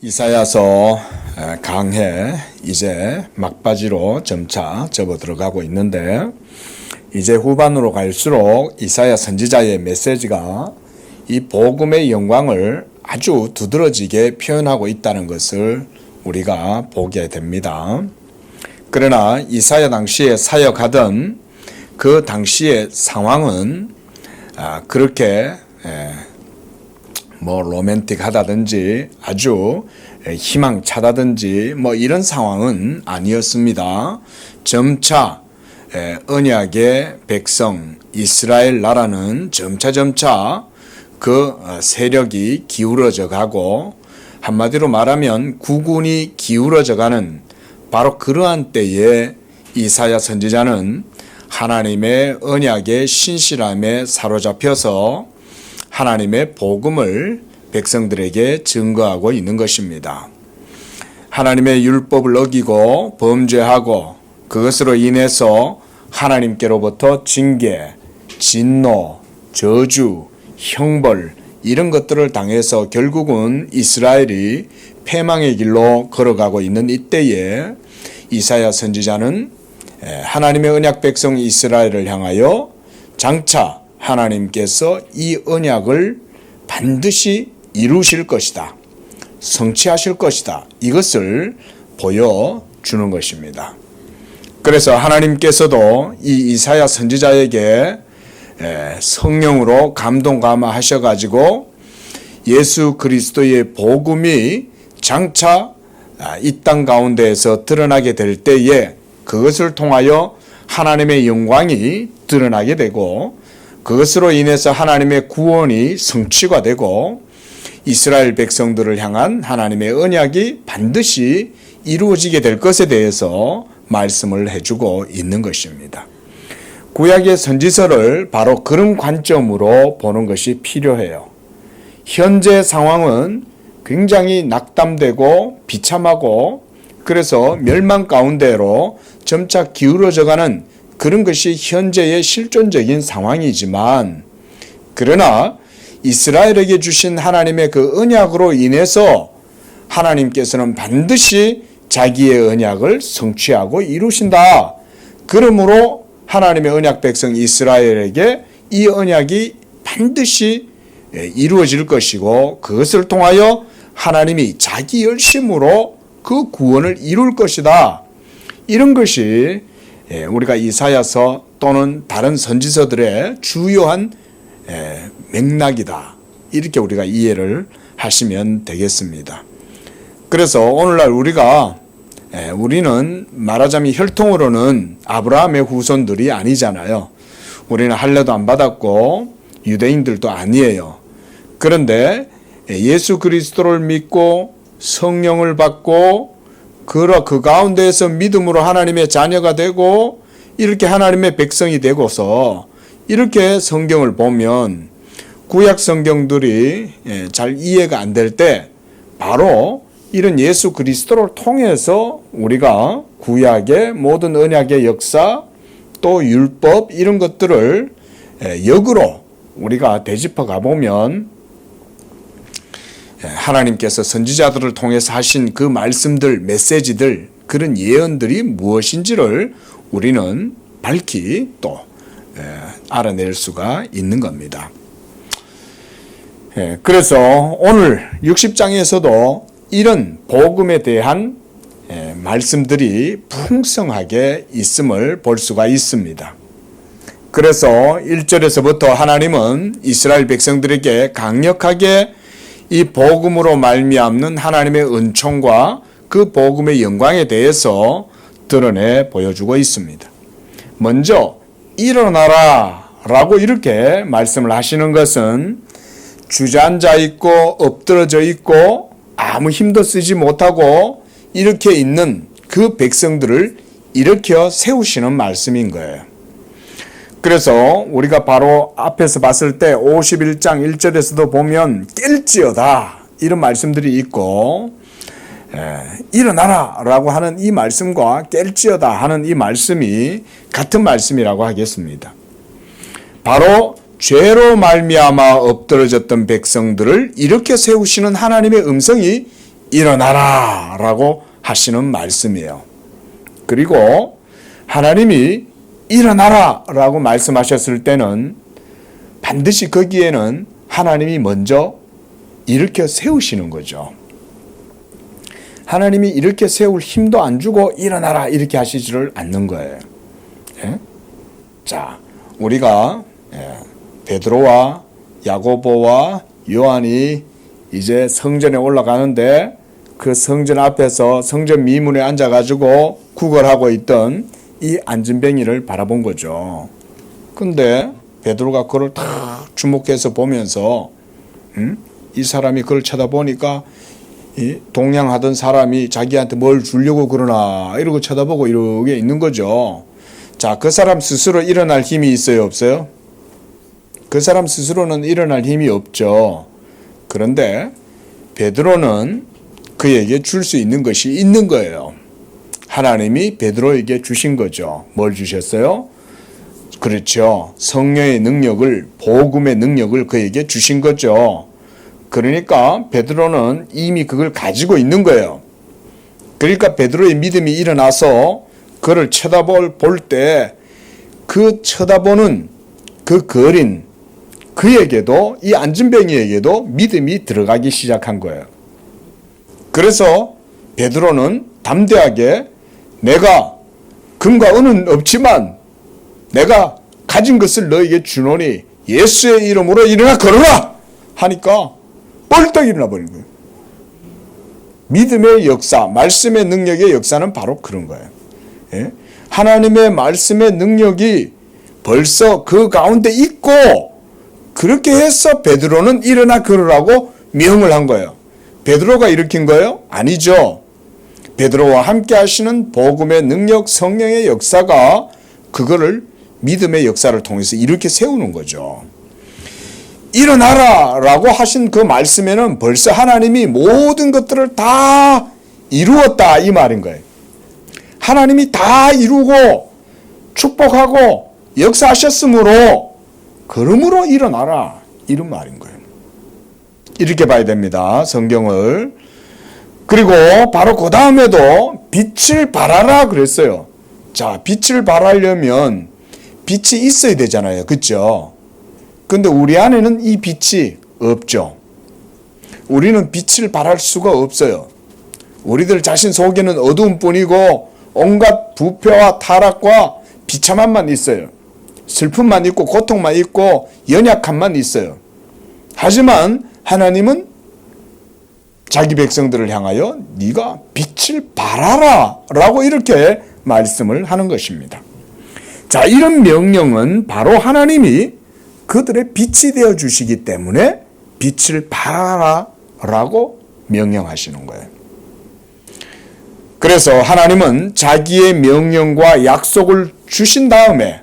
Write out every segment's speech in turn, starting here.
이사야서 강해 이제 막바지로 점차 접어 들어가고 있는데, 이제 후반으로 갈수록 이사야 선지자의 메시지가 이 복음의 영광을 아주 두드러지게 표현하고 있다는 것을 우리가 보게 됩니다. 그러나 이사야 당시에 사역하던 그 당시의 상황은 그렇게 로맨틱하다든지 아주 희망차다든지 이런 상황은 아니었습니다. 점차 언약의 백성 이스라엘 나라는 점차 그 세력이 기울어져 가고, 한마디로 말하면 국운이 기울어져 가는 바로 그러한 때에 이사야 선지자는 하나님의 언약의 신실함에 사로잡혀서 하나님의 복음을 백성들에게 증거하고 있는 것입니다. 하나님의 율법을 어기고 범죄하고 그것으로 인해서 하나님께로부터 징계, 진노, 저주, 형벌 이런 것들을 당해서 결국은 이스라엘이 패망의 길로 걸어가고 있는 이때에 이사야 선지자는 하나님의 언약 백성 이스라엘을 향하여 장차 하나님께서 이 언약을 반드시 이루실 것이다, 성취하실 것이다, 이것을 보여주는 것입니다. 그래서 하나님께서도 이 이사야 선지자에게 성령으로 감동 감화하셔가지고 예수 그리스도의 복음이 장차 이 땅 가운데에서 드러나게 될 때에 그것을 통하여 하나님의 영광이 드러나게 되고, 그것으로 인해서 하나님의 구원이 성취가 되고 이스라엘 백성들을 향한 하나님의 언약이 반드시 이루어지게 될 것에 대해서 말씀을 해주고 있는 것입니다. 구약의 선지서를 바로 그런 관점으로 보는 것이 필요해요. 현재 상황은 굉장히 낙담되고 비참하고, 그래서 멸망 가운데로 점차 기울어져가는 그런 것이 현재의 실존적인 상황이지만, 그러나 이스라엘에게 주신 하나님의 그 언약으로 인해서 하나님께서는 반드시 자기의 언약을 성취하고 이루신다. 그러므로 하나님의 언약 백성 이스라엘에게 이 언약이 반드시 이루어질 것이고, 그것을 통하여 하나님이 자기 열심으로 그 구원을 이룰 것이다. 이런 것이 우리가 이사야서 또는 다른 선지서들의 주요한 맥락이다, 이렇게 우리가 이해를 하시면 되겠습니다. 그래서 오늘날 우리는 말하자면 혈통으로는 아브라함의 후손들이 아니잖아요. 우리는 할례도 안 받았고 유대인들도 아니에요. 그런데 예수 그리스도를 믿고 성령을 받고 그 가운데에서 믿음으로 하나님의 자녀가 되고 이렇게 하나님의 백성이 되고서, 이렇게 성경을 보면 구약 성경들이 잘 이해가 안 될 때 바로 이런 예수 그리스도를 통해서 우리가 구약의 모든 언약의 역사 또 율법 이런 것들을 역으로 우리가 되짚어 가보면 하나님께서 선지자들을 통해서 하신 그 말씀들, 메시지들, 그런 예언들이 무엇인지를 우리는 밝히 또 알아낼 수가 있는 겁니다. 그래서 오늘 60장에서도 이런 복음에 대한 말씀들이 풍성하게 있음을 볼 수가 있습니다. 그래서 1절에서부터 하나님은 이스라엘 백성들에게 강력하게 이 복음으로 말미암는 하나님의 은총과 그 복음의 영광에 대해서 드러내 보여주고 있습니다. 먼저 일어나라 라고 이렇게 말씀을 하시는 것은 주저앉아 있고 엎드러져 있고 아무 힘도 쓰지 못하고 이렇게 있는 그 백성들을 일으켜 세우시는 말씀인 거예요. 그래서 우리가 바로 앞에서 봤을 때 51장 1절에서도 보면 깰지어다 이런 말씀들이 있고, 일어나라 라고 하는 이 말씀과 깰지어다 하는 이 말씀이 같은 말씀이라고 하겠습니다. 바로 죄로 말미암아 엎드러졌던 백성들을 일으켜 세우시는 하나님의 음성이 일어나라 라고 하시는 말씀이에요. 그리고 하나님이 일어나라 라고 말씀하셨을 때는 반드시 거기에는 하나님이 먼저 일으켜 세우시는 거죠. 하나님이 이렇게 세울 힘도 안 주고 일어나라 이렇게 하시지를 않는 거예요. 예? 자, 우리가 베드로와 야고보와 요한이 이제 성전에 올라가는데 그 성전 앞에서 성전 미문에 앉아가지고 구걸하고 있던 이 안진뱅이를 바라본 거죠. 근데 베드로가 그걸 다 주목해서 보면서 이 사람이 그걸 쳐다보니까 이 동냥하던 사람이 자기한테 뭘 주려고 그러나 이러고 쳐다보고 이러게 있는 거죠. 자, 그 사람 스스로 일어날 힘이 있어요, 없어요? 그 사람 스스로는 일어날 힘이 없죠. 그런데 베드로는 그에게 줄 수 있는 것이 있는 거예요. 하나님이 베드로에게 주신 거죠. 뭘 주셨어요? 그렇죠. 성령의 능력을, 복음의 능력을 그에게 주신 거죠. 그러니까 베드로는 이미 그걸 가지고 있는 거예요. 그러니까 베드로의 믿음이 일어나서 그를 쳐다볼 때 그 쳐다보는 그 거린 그에게도, 이 안진뱅이에게도 믿음이 들어가기 시작한 거예요. 그래서 베드로는 담대하게 내가 금과 은은 없지만 내가 가진 것을 너에게 주노니 예수의 이름으로 일어나 걸어라 하니까 뻘떡 일어나 버린 거예요. 믿음의 역사, 말씀의 능력의 역사는 바로 그런 거예요. 예? 하나님의 말씀의 능력이 벌써 그 가운데 있고 그렇게 해서 베드로는 일어나 걸으라고 명을 한 거예요. 베드로가 일으킨 거예요? 아니죠. 베드로와 함께 하시는 복음의 능력, 성령의 역사가 그거를 믿음의 역사를 통해서 이렇게 세우는 거죠. 일어나라 라고 하신 그 말씀에는 벌써 하나님이 모든 것들을 다 이루었다 이 말인 거예요. 하나님이 다 이루고 축복하고 역사하셨으므로 그러므로 일어나라 이런 말인 거예요. 이렇게 봐야 됩니다. 성경을. 그리고 바로 그 다음에도 빛을 발하라 그랬어요. 자, 빛을 발하려면 빛이 있어야 되잖아요. 그렇죠? 근데 우리 안에는 이 빛이 없죠. 우리는 빛을 발할 수가 없어요. 우리들 자신 속에는 어두움뿐이고 온갖 부패와 타락과 비참함만 있어요. 슬픔만 있고 고통만 있고 연약함만 있어요. 하지만 하나님은 자기 백성들을 향하여 네가 빛을 발하라 라고 이렇게 말씀을 하는 것입니다. 자, 이런 명령은 바로 하나님이 그들의 빛이 되어 주시기 때문에 빛을 발하라 라고 명령하시는 거예요. 그래서 하나님은 자기의 명령과 약속을 주신 다음에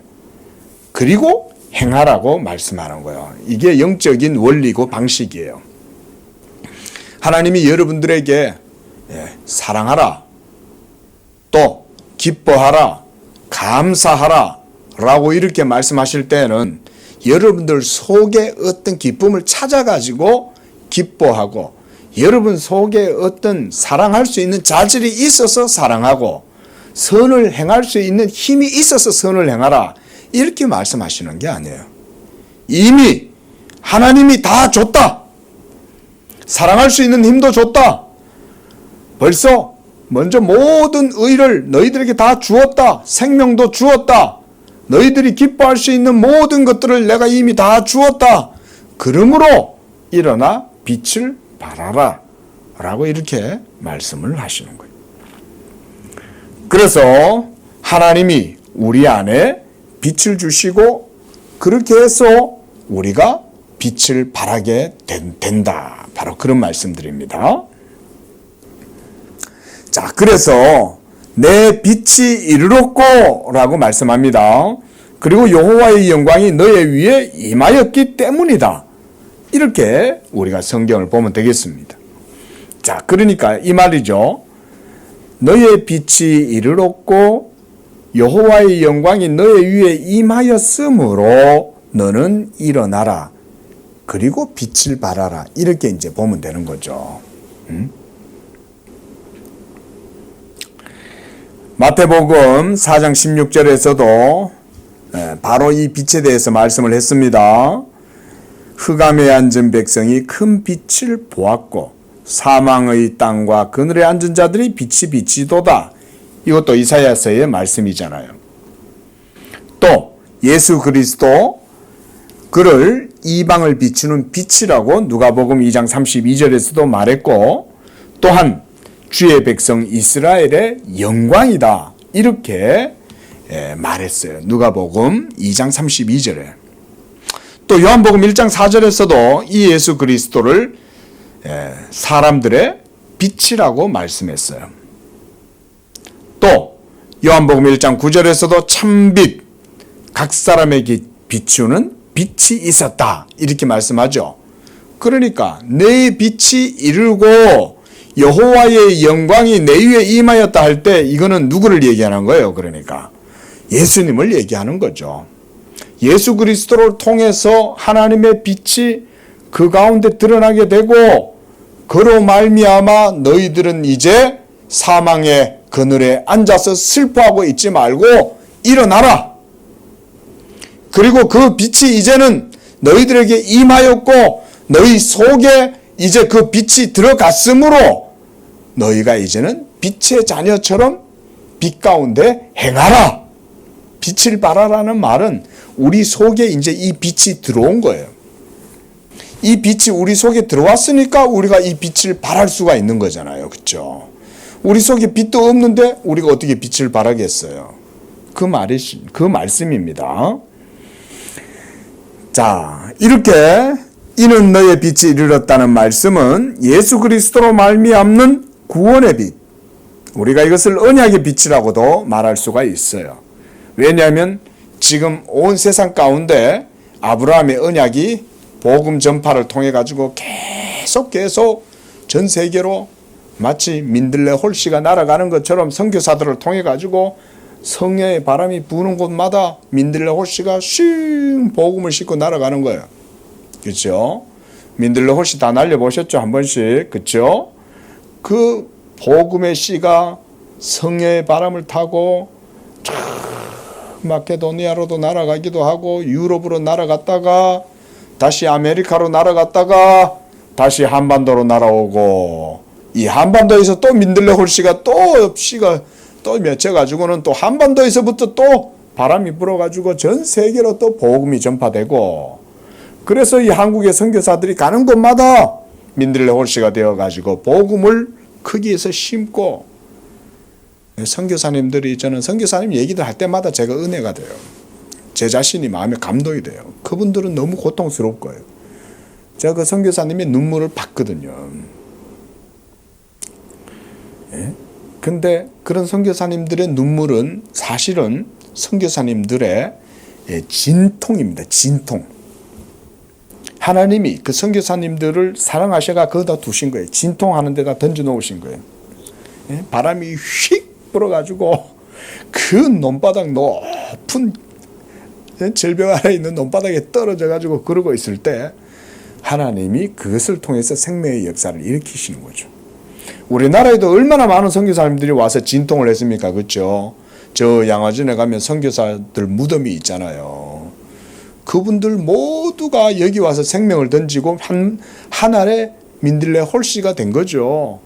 그리고 행하라고 말씀하는 거예요. 이게 영적인 원리고 방식이에요. 하나님이 여러분들에게 사랑하라, 또 기뻐하라, 감사하라 라고 이렇게 말씀하실 때는 여러분들 속에 어떤 기쁨을 찾아가지고 기뻐하고 여러분 속에 어떤 사랑할 수 있는 자질이 있어서 사랑하고 선을 행할 수 있는 힘이 있어서 선을 행하라 이렇게 말씀하시는 게 아니에요. 이미 하나님이 다 줬다. 사랑할 수 있는 힘도 줬다. 벌써 먼저 모든 의를 너희들에게 다 주었다. 생명도 주었다. 너희들이 기뻐할 수 있는 모든 것들을 내가 이미 다 주었다. 그러므로 일어나 빛을 발하라 라고 이렇게 말씀을 하시는 거예요. 그래서 하나님이 우리 안에 빛을 주시고 그렇게 해서 우리가 빛을 발하게 된다. 바로 그런 말씀드립니다. 자, 그래서 내 빛이 이르렀고 라고 말씀합니다. 그리고 여호와의 영광이 너의 위에 임하였기 때문이다. 이렇게 우리가 성경을 보면 되겠습니다. 자, 그러니까 이 말이죠. 너의 빛이 이르렀고 여호와의 영광이 너의 위에 임하였으므로 너는 일어나라. 그리고 빛을 발하라. 이렇게 이제 보면 되는 거죠. 마태복음 4장 16절에서도 바로 이 빛에 대해서 말씀을 했습니다. 흑암에 앉은 백성이 큰 빛을 보았고 사망의 땅과 그늘에 앉은 자들이 빛이 비치도다. 이것도 이사야서의 말씀이잖아요. 또 예수 그리스도 그를 이방을 비추는 빛이라고 누가복음 2장 32절에서도 말했고, 또한 주의 백성 이스라엘의 영광이다 이렇게 말했어요. 누가복음 2장 32절에. 또 요한복음 1장 4절에서도 이 예수 그리스도를 사람들의 빛이라고 말씀했어요. 또 요한복음 1장 9절에서도 참빛, 각 사람에게 비추는 빛이 있었다 이렇게 말씀하죠. 그러니까 내 빛이 이르고 여호와의 영광이 내 위에 임하였다 할 때 이거는 누구를 얘기하는 거예요? 그러니까 예수님을 얘기하는 거죠. 예수 그리스도를 통해서 하나님의 빛이 그 가운데 드러나게 되고, 그로 말미암아 너희들은 이제 사망의 그늘에 앉아서 슬퍼하고 있지 말고 일어나라. 그리고 그 빛이 이제는 너희들에게 임하였고 너희 속에 이제 그 빛이 들어갔으므로 너희가 이제는 빛의 자녀처럼 빛 가운데 행하라. 빛을 발하라는 말은 우리 속에 이제 이 빛이 들어온 거예요. 이 빛이 우리 속에 들어왔으니까 우리가 이 빛을 발할 수가 있는 거잖아요. 그렇죠? 우리 속에 빛도 없는데 우리가 어떻게 빛을 발하겠어요? 그 말씀입니다. 자, 이렇게 이는 너의 빛이 이르렀다는 말씀은 예수 그리스도로 말미암는 구원의 빛, 우리가 이것을 언약의 빛이라고도 말할 수가 있어요. 왜냐하면 지금 온 세상 가운데 아브라함의 언약이 복음 전파를 통해 가지고 계속 전 세계로 마치 민들레 홀씨가 날아가는 것처럼 선교사들을 통해 가지고 성령의 바람이 부는 곳마다 민들레 홀씨가 쉥 복음을 싣고 날아가는 거예요. 그렇죠? 민들레 홀씨 다 날려보셨죠? 한 번씩. 그렇죠? 그 복음의 씨가 성령의 바람을 타고 마케도니아로도 날아가기도 하고 유럽으로 날아갔다가 다시 아메리카로 날아갔다가 다시 한반도로 날아오고, 이 한반도에서 또 민들레 홀씨가 또 씨가 또 맺혀가지고는 또 한반도에서부터 또 바람이 불어가지고 전 세계로 또 복음이 전파되고, 그래서 이 한국의 선교사들이 가는 곳마다 민들레 홀씨가 되어가지고 복음을 거기에서 심고, 선교사님들이, 저는 선교사님 얘기들 할 때마다 제가 은혜가 돼요. 제 자신이 마음에 감동이 돼요. 그분들은 너무 고통스러울 거예요. 제가 그 선교사님의 눈물을 봤거든요. 예? 근데 그런 선교사님들의 눈물은 사실은 선교사님들의 진통입니다. 진통. 하나님이 그 선교사님들을 사랑하셔가 거기다 두신 거예요. 진통하는 데다 던져 놓으신 거예요. 예? 바람이 휙 불어가지고 그 논바닥 높은 절벽 아래 있는 논바닥에 떨어져가지고 그러고 있을 때 하나님이 그것을 통해서 생명의 역사를 일으키시는 거죠. 우리나라에도 얼마나 많은 선교사님들이 와서 진통을 했습니까? 그렇죠? 저 양화진에 가면 선교사들 무덤이 있잖아요. 그분들 모두가 여기 와서 생명을 던지고 한 알의 민들레 홀씨가 된 거죠.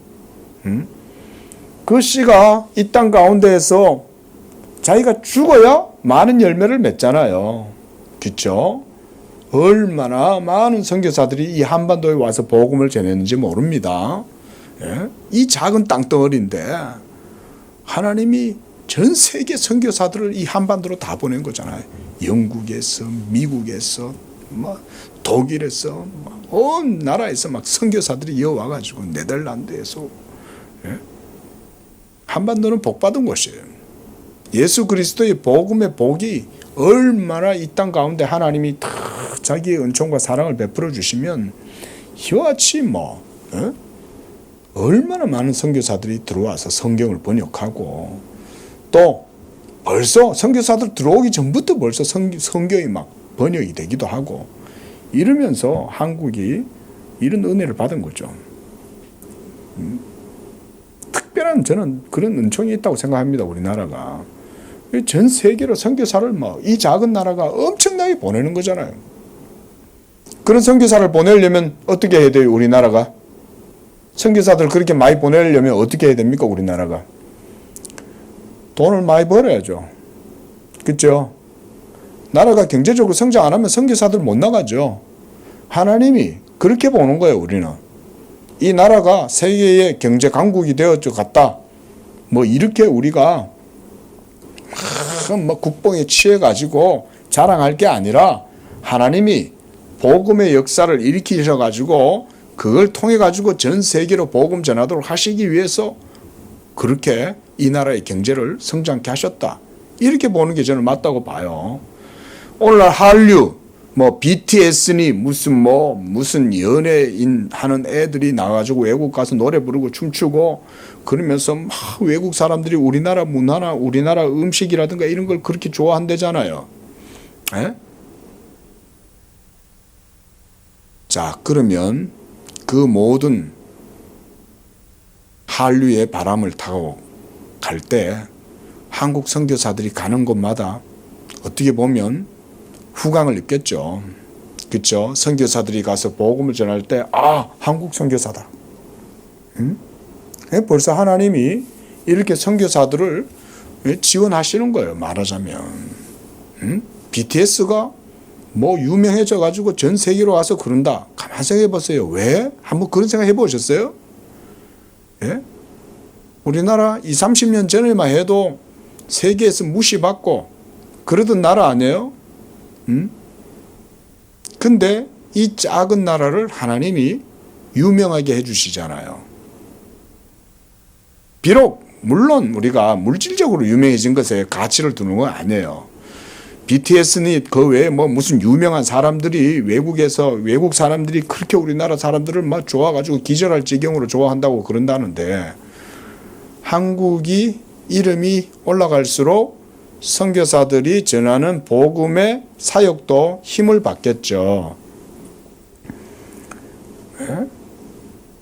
그 씨가 이 땅 가운데에서 자기가 죽어야 많은 열매를 맺잖아요. 그렇죠? 얼마나 많은 선교사들이 이 한반도에 와서 복음을 전했는지 모릅니다. 예? 이 작은 땅덩어리인데 하나님이 전 세계 선교사들을 이 한반도로 다 보낸 거잖아요. 영국에서, 미국에서, 독일에서, 온 나라에서 막 선교사들이 이어와가지고 네덜란드에서. 예? 한반도는 복받은 곳이에요. 예수 그리스도의 복음의 복이 얼마나 이 땅 가운데 하나님이 다 자기의 은총과 사랑을 베풀어 주시면 이와 같이 얼마나 많은 선교사들이 들어와서 성경을 번역하고, 또 벌써 선교사들 들어오기 전부터 벌써 성경이 막 번역이 되기도 하고, 이러면서 한국이 이런 은혜를 받은 거죠. 특별한 저는 그런 은총이 있다고 생각합니다. 우리나라가. 전 세계로 선교사를 이 작은 나라가 엄청나게 보내는 거잖아요. 그런 선교사를 보내려면 어떻게 해야 돼요? 우리나라가. 선교사들 그렇게 많이 보내려면 어떻게 해야 됩니까? 우리나라가. 돈을 많이 벌어야죠. 그렇죠? 나라가 경제적으로 성장 안 하면 선교사들 못 나가죠. 하나님이 그렇게 보는 거예요. 우리는. 이 나라가 세계의 경제 강국이 되어져 갔다. 이렇게 우리가 국뽕에 취해가지고 자랑할 게 아니라 하나님이 복음의 역사를 일으키셔가지고 그걸 통해가지고 전 세계로 복음 전하도록 하시기 위해서 그렇게 이 나라의 경제를 성장케 하셨다. 이렇게 보는 게 저는 맞다고 봐요. 오늘날 한류, BTS니 무슨 연예인 하는 애들이 나와가지고 외국 가서 노래 부르고 춤추고 그러면서 막 외국 사람들이 우리나라 문화나 우리나라 음식이라든가 이런 걸 그렇게 좋아한대잖아요. 에? 자, 그러면 그 모든 한류의 바람을 타고 갈 때 한국 선교사들이 가는 곳마다 어떻게 보면 후광을 입겠죠. 그렇죠? 선교사들이 가서 복음을 전할 때 한국 선교사다. 응? 벌써 하나님이 이렇게 선교사들을 지원하시는 거예요. 말하자면. 응? BTS가 유명해져 가지고 전 세계로 와서 그런다. 가만 생각해 보세요. 왜? 한번 그런 생각 해보셨어요? 예? 우리나라 20, 30년 전에만 해도 세계에서 무시받고 그러던 나라 아니에요? 근데 이 작은 나라를 하나님이 유명하게 해주시잖아요. 비록 물론 우리가 물질적으로 유명해진 것에 가치를 두는 건 아니에요. BTS니 그 외에 무슨 유명한 사람들이 외국 사람들이 그렇게 우리나라 사람들을 좋아가지고 기절할 지경으로 좋아한다고 그런다는데 한국이 이름이 올라갈수록 선교사들이 전하는 복음의 사역도 힘을 받겠죠.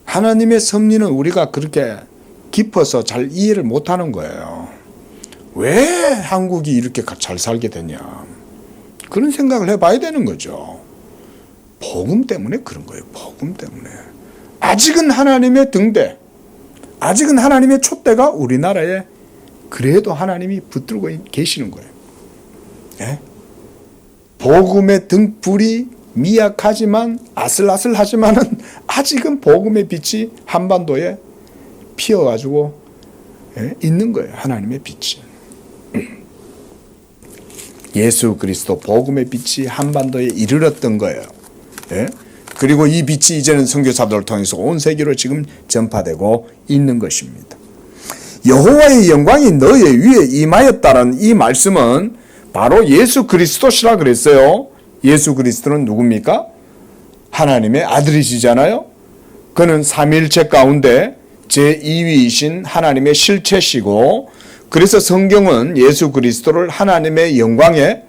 하나님의 섭리는 우리가 그렇게 깊어서 잘 이해를 못하는 거예요. 왜 한국이 이렇게 잘 살게 되냐. 그런 생각을 해봐야 되는 거죠. 복음 때문에 그런 거예요. 복음 때문에. 아직은 하나님의 등대, 아직은 하나님의 촛대가 우리나라에 그래도 하나님이 붙들고 계시는 거예요. 예? 복음의 등불이 미약하지만 아슬아슬하지만은 아직은 복음의 빛이 한반도에 피어가지고 있는 거예요. 하나님의 빛이. 예수 그리스도 복음의 빛이 한반도에 이르렀던 거예요. 예? 그리고 이 빛이 이제는 선교사들을 통해서 온 세계로 지금 전파되고 있는 것입니다. 여호와의 영광이 너의 위에 임하였다는 이 말씀은 바로 예수 그리스도시라 그랬어요. 예수 그리스도는 누굽니까? 하나님의 아들이시잖아요. 그는 삼위일체 가운데 제2위이신 하나님의 실체시고, 그래서 성경은 예수 그리스도를 하나님의 영광의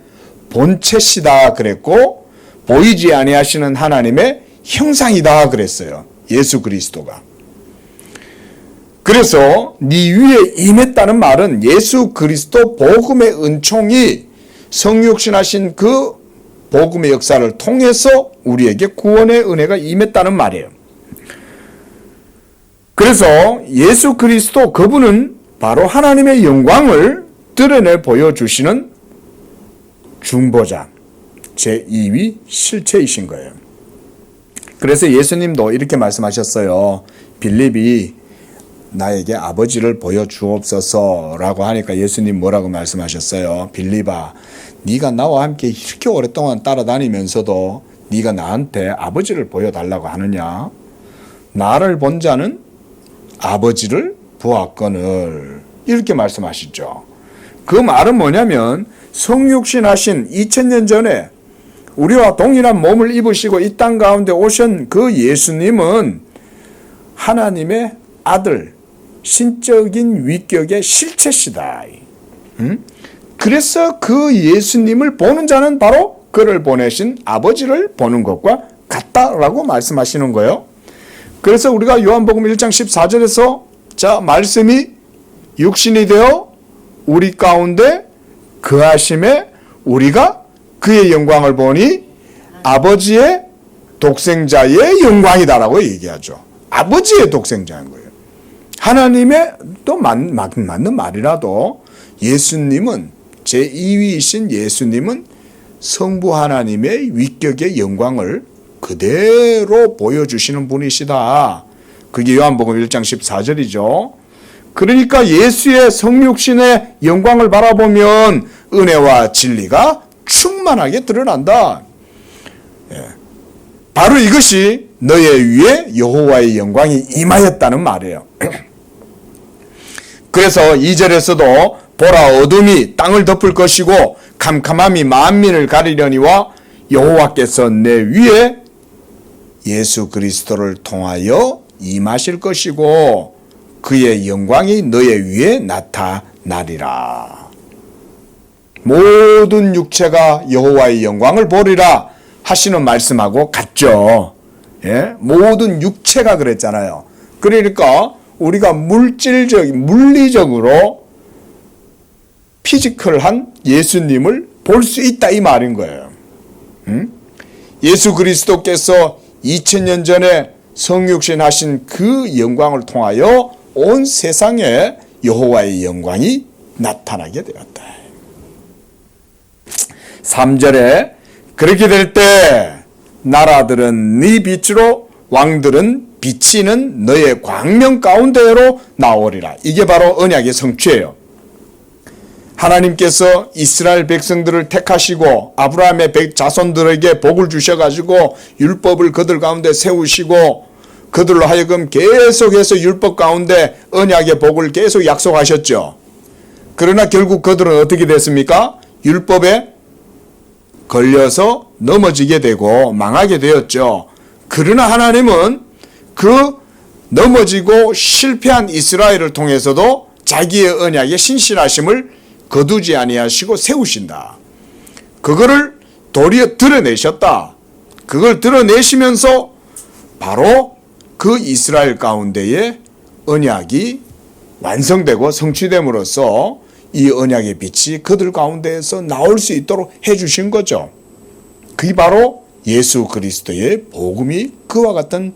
본체시다 그랬고, 보이지 아니하시는 하나님의 형상이다 그랬어요. 예수 그리스도가. 그래서 네 위에 임했다는 말은 예수 그리스도 복음의 은총이 성육신하신 그 복음의 역사를 통해서 우리에게 구원의 은혜가 임했다는 말이에요. 그래서 예수 그리스도 그분은 바로 하나님의 영광을 드러내 보여주시는 중보자, 제2위 실체이신 거예요. 그래서 예수님도 이렇게 말씀하셨어요. 빌립이 나에게 아버지를 보여주옵소서라고 하니까 예수님 뭐라고 말씀하셨어요? 빌립아, 네가 나와 함께 이렇게 오랫동안 따라다니면서도 네가 나한테 아버지를 보여달라고 하느냐? 나를 본 자는 아버지를 보았거늘, 이렇게 말씀하시죠. 그 말은 뭐냐면 성육신하신 2000년 전에 우리와 동일한 몸을 입으시고 이 땅 가운데 오신 그 예수님은 하나님의 아들, 신적인 위격의 실체시다. 그래서 그 예수님을 보는 자는 바로 그를 보내신 아버지를 보는 것과 같다라고 말씀하시는 거예요. 그래서 우리가 요한복음 1장 14절에서 자, 말씀이 육신이 되어 우리 가운데 그하심에 우리가 그의 영광을 보니 아버지의 독생자의 영광이다라고 얘기하죠. 아버지의 독생자인 거예요. 하나님의 또 맞는 말이라도 예수님은 제2위이신 예수님은 성부 하나님의 위격의 영광을 그대로 보여주시는 분이시다. 그게 요한복음 1장 14절이죠. 그러니까 예수의 성육신의 영광을 바라보면 은혜와 진리가 충만하게 드러난다. 바로 이것이 너의 위에 여호와의 영광이 임하였다는 말이에요. 그래서 2절에서도 보라 어둠이 땅을 덮을 것이고 캄캄함이 만민을 가리려니와 여호와께서 내 위에 예수 그리스도를 통하여 임하실 것이고 그의 영광이 너의 위에 나타나리라. 모든 육체가 여호와의 영광을 보리라 하시는 말씀하고 같죠. 예? 모든 육체가 그랬잖아요. 그러니까 우리가 물리적으로 피지컬한 예수님을 볼 수 있다 이 말인 거예요. 예수 그리스도께서 2000년 전에 성육신 하신 그 영광을 통하여 온 세상에 여호와의 영광이 나타나게 되었다. 3절에 그렇게 될 때 나라들은 네 빛으로 왕들은 비치는 너의 광명 가운데로 나오리라. 이게 바로 언약의 성취예요. 하나님께서 이스라엘 백성들을 택하시고 아브라함의 자손들에게 복을 주셔가지고 율법을 그들 가운데 세우시고 그들로 하여금 계속해서 율법 가운데 언약의 복을 계속 약속하셨죠. 그러나 결국 그들은 어떻게 됐습니까? 율법에 걸려서 넘어지게 되고 망하게 되었죠. 그러나 하나님은 그 넘어지고 실패한 이스라엘을 통해서도 자기의 언약의 신실하심을 거두지 아니하시고 세우신다. 그거를 도리어 드러내셨다. 그걸 드러내시면서 바로 그 이스라엘 가운데에 언약이 완성되고 성취됨으로써 이 언약의 빛이 그들 가운데에서 나올 수 있도록 해주신 거죠. 그게 바로 예수 그리스도의 복음이 그와 같은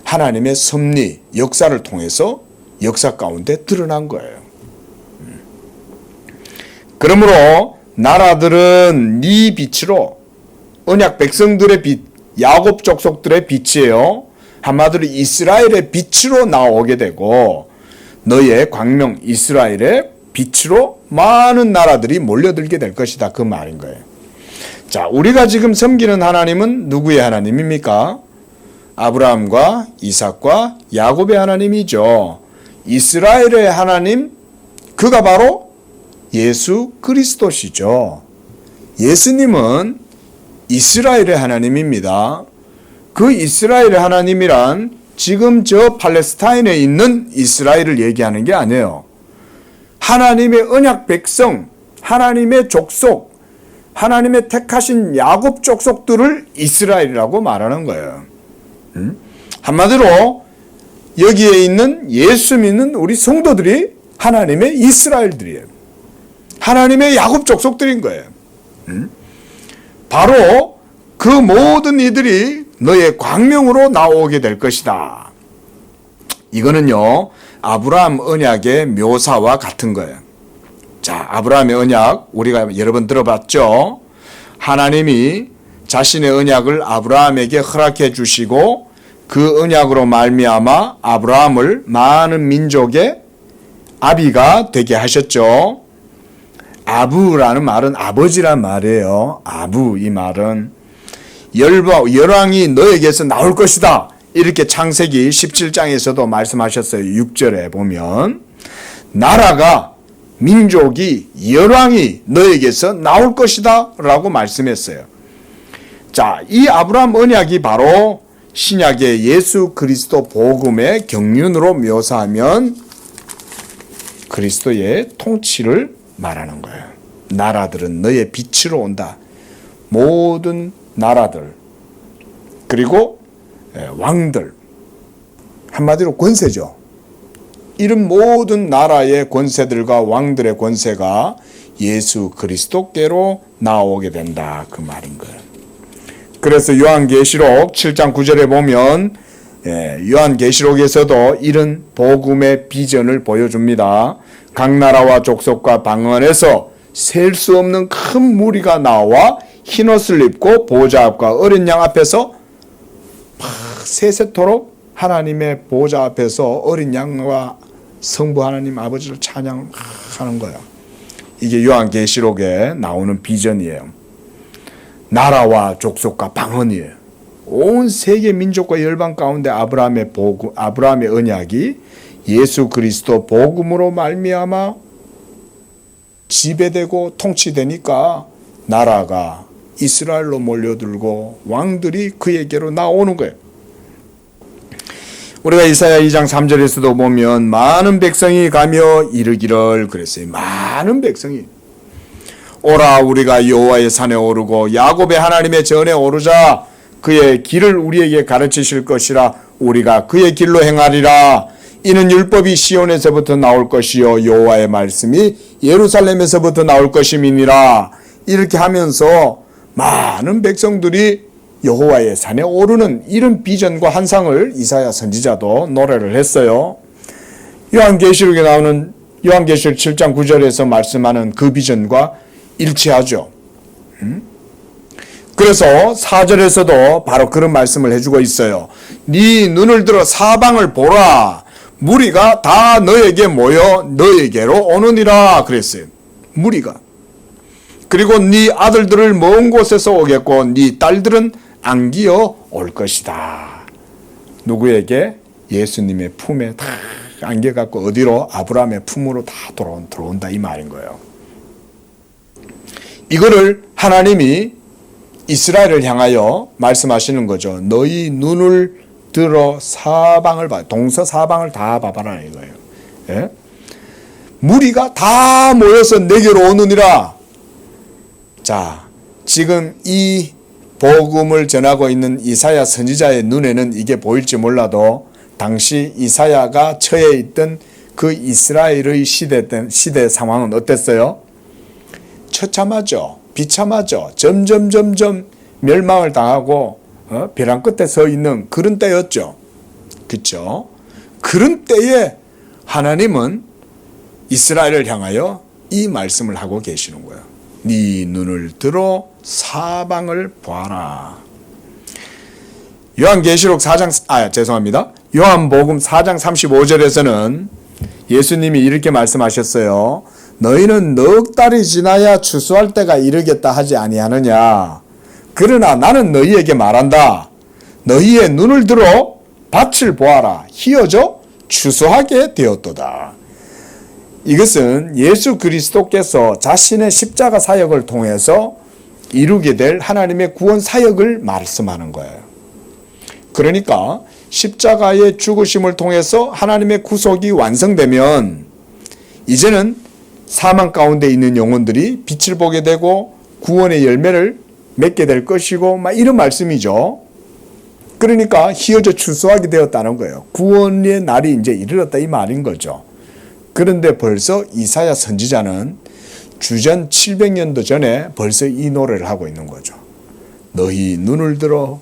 하나님의 섭리, 역사를 통해서 역사 가운데 드러난 거예요. 그러므로 나라들은 네 빛으로 언약 백성들의 빛, 야곱 족속들의 빛이에요. 한마디로 이스라엘의 빛으로 나오게 되고 너의 광명 이스라엘의 빛으로 많은 나라들이 몰려들게 될 것이다. 그 말인 거예요. 자, 우리가 지금 섬기는 하나님은 누구의 하나님입니까? 아브라함과 이삭과 야곱의 하나님이죠. 이스라엘의 하나님, 그가 바로 예수 그리스도시죠. 예수님은 이스라엘의 하나님입니다. 그 이스라엘의 하나님이란 지금 저 팔레스타인에 있는 이스라엘을 얘기하는 게 아니에요. 하나님의 언약 백성, 하나님의 족속, 하나님의 택하신 야곱 족속들을 이스라엘이라고 말하는 거예요. 한마디로 여기에 있는 예수 믿는 우리 성도들이 하나님의 이스라엘들이에요. 하나님의 야곱 족속들인 거예요. 바로 그 모든 이들이 너의 광명으로 나오게 될 것이다. 이거는요, 아브라함 언약의 묘사와 같은 거예요. 자, 아브라함의 언약 우리가 여러 번 들어봤죠. 하나님이 자신의 언약을 아브라함에게 허락해 주시고 그 언약으로 말미암아 아브라함을 많은 민족의 아비가 되게 하셨죠. 아부라는 말은 아버지란 말이에요. 아부, 이 말은 열왕이 너에게서 나올 것이다. 이렇게 창세기 17장에서도 말씀하셨어요. 6절에 보면 나라가, 민족이, 열왕이 너에게서 나올 것이다 라고 말씀했어요. 자, 이 아브라함 언약이 바로 신약의 예수 그리스도 복음의 경륜으로 묘사하면 그리스도의 통치를 말하는 거예요. 나라들은 너의 빛으로 온다. 모든 나라들, 그리고 왕들, 한마디로 권세죠. 이런 모든 나라의 권세들과 왕들의 권세가 예수 그리스도께로 나오게 된다, 그 말인 거예요. 그래서 요한계시록 7장 9절에 보면 요한계시록에서도 이런 복음의 비전을 보여줍니다. 각 나라와 족속과 방언에서 셀 수 없는 큰 무리가 나와 흰옷을 입고 보좌 앞과 어린 양 앞에서 막 세세토록 하나님의 보좌 앞에서 어린 양과 성부 하나님 아버지를 찬양하는 거예요. 이게 요한계시록에 나오는 비전이에요. 나라와 족속과 방언이에요. 온 세계 민족과 열방 가운데 아브라함의 언약이 예수 그리스도 복음으로 말미암아 지배되고 통치되니까 나라가 이스라엘로 몰려들고 왕들이 그에게로 나오는 거예요. 우리가 이사야 2장 3절에서도 보면 많은 백성이 가며 이르기를 그랬어요. 많은 백성이 오라 우리가 여호와의 산에 오르고 야곱의 하나님의 전에 오르자. 그의 길을 우리에게 가르치실 것이라. 우리가 그의 길로 행하리라. 이는 율법이 시온에서부터 나올 것이요 여호와의 말씀이 예루살렘에서부터 나올 것임이니라. 이렇게 하면서 많은 백성들이 여호와의 산에 오르는 이런 비전과 환상을 이사야 선지자도 노래를 했어요. 요한계시록에 나오는 요한계시록 7장 9절에서 말씀하는 그 비전과 일치하죠. 그래서 4절에서도 바로 그런 말씀을 해주고 있어요. 네 눈을 들어 사방을 보라. 무리가 다 너에게 모여 너에게로 오느니라 그랬어요. 무리가. 그리고 네 아들들을 먼 곳에서 오겠고 네 딸들은 안기어 올 것이다. 누구에게? 예수님의 품에 다 안겨갖고 어디로? 아브라함의 품으로 다 들어온다 이 말인 거예요. 이거를 하나님이 이스라엘을 향하여 말씀하시는 거죠. 너희 눈을 들어 사방을 봐. 동서사방을 다 봐봐라 이거예요. 예? 무리가 다 모여서 내게로 오느니라. 자, 지금 이 복음을 전하고 있는 이사야 선지자의 눈에는 이게 보일지 몰라도 당시 이사야가 처해 있던 그 이스라엘의 시대 상황은 어땠어요? 처참하죠. 비참하죠. 점점 멸망을 당하고 벼랑 끝에 서 있는 그런 때였죠. 그렇죠? 그런 때에 하나님은 이스라엘을 향하여 이 말씀을 하고 계시는 거예요. 네 눈을 들어 사방을 보아라. 요한계시록 4장 요한복음 4장 35절에서는 예수님이 이렇게 말씀하셨어요. 너희는 넉 달이 지나야 추수할 때가 이르겠다 하지 아니하느냐. 그러나 나는 너희에게 말한다. 너희의 눈을 들어 밭을 보아라. 희어져 추수하게 되었도다. 이것은 예수 그리스도께서 자신의 십자가 사역을 통해서 이루게 될 하나님의 구원 사역을 말씀하는 거예요. 그러니까 십자가의 죽으심을 통해서 하나님의 구속이 완성되면 이제는 사망 가운데 있는 영혼들이 빛을 보게 되고 구원의 열매를 맺게 될 것이고 막 이런 말씀이죠. 그러니까 희어져 추수하게 되었다는 거예요. 구원의 날이 이제 이르렀다 이 말인 거죠. 그런데 벌써 이사야 선지자는 주전 700년도 전에 벌써 이 노래를 하고 있는 거죠. 너희 눈을 들어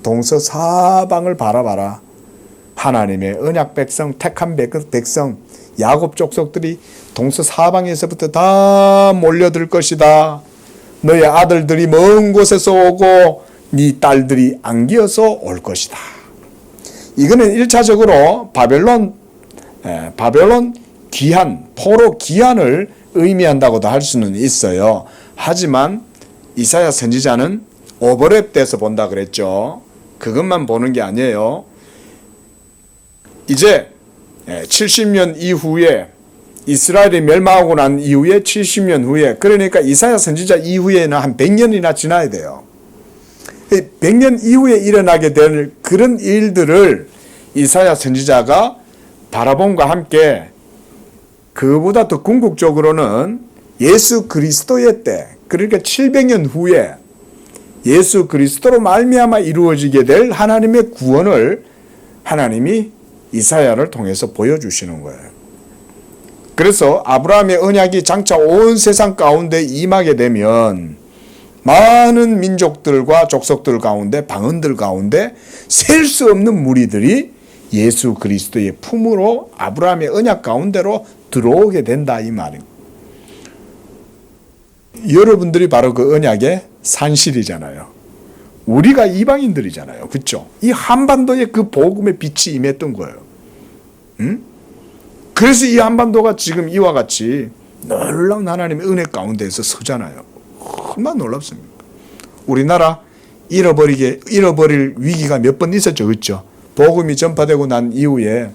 동서사방을 바라봐라. 하나님의 언약 백성, 택한 백성, 야곱 족속들이 동서사방에서부터 다 몰려들 것이다. 너의 아들들이 먼 곳에서 오고 네 딸들이 안기어서 올 것이다. 이거는 1차적으로 바벨론 귀한, 포로 귀한을 의미한다고도 할 수는 있어요. 하지만 이사야 선지자는 오버랩돼서 본다 그랬죠. 그것만 보는 게 아니에요. 이제 70년 이후에 이스라엘이 멸망하고 난 이후에 70년 후에 그러니까 이사야 선지자 이후에는 한 100년이나 지나야 돼요. 100년 이후에 일어나게 될 그런 일들을 이사야 선지자가 바라봄과 함께 그보다 더 궁극적으로는 예수 그리스도의 때 그러니까 700년 후에 예수 그리스도로 말미암아 이루어지게 될 하나님의 구원을 하나님이 이사야를 통해서 보여주시는 거예요. 그래서 아브라함의 언약이 장차 온 세상 가운데 임하게 되면 많은 민족들과 족속들 가운데, 방언들 가운데 셀 수 없는 무리들이 예수 그리스도의 품으로 아브라함의 언약 가운데로 들어오게 된다, 이 말입니다. 여러분들이 바로 그 언약의 산실이잖아요. 우리가 이방인들이잖아요. 그렇죠? 이 한반도에 그 복음의 빛이 임했던 거예요. 응? 그래서 이 한반도가 지금 이와 같이 놀라운 하나님의 은혜 가운데에서 서잖아요. 얼마나 놀랍습니까? 우리나라 잃어버릴 위기가 몇 번 있었죠. 그렇죠? 복음이 전파되고 난 이후에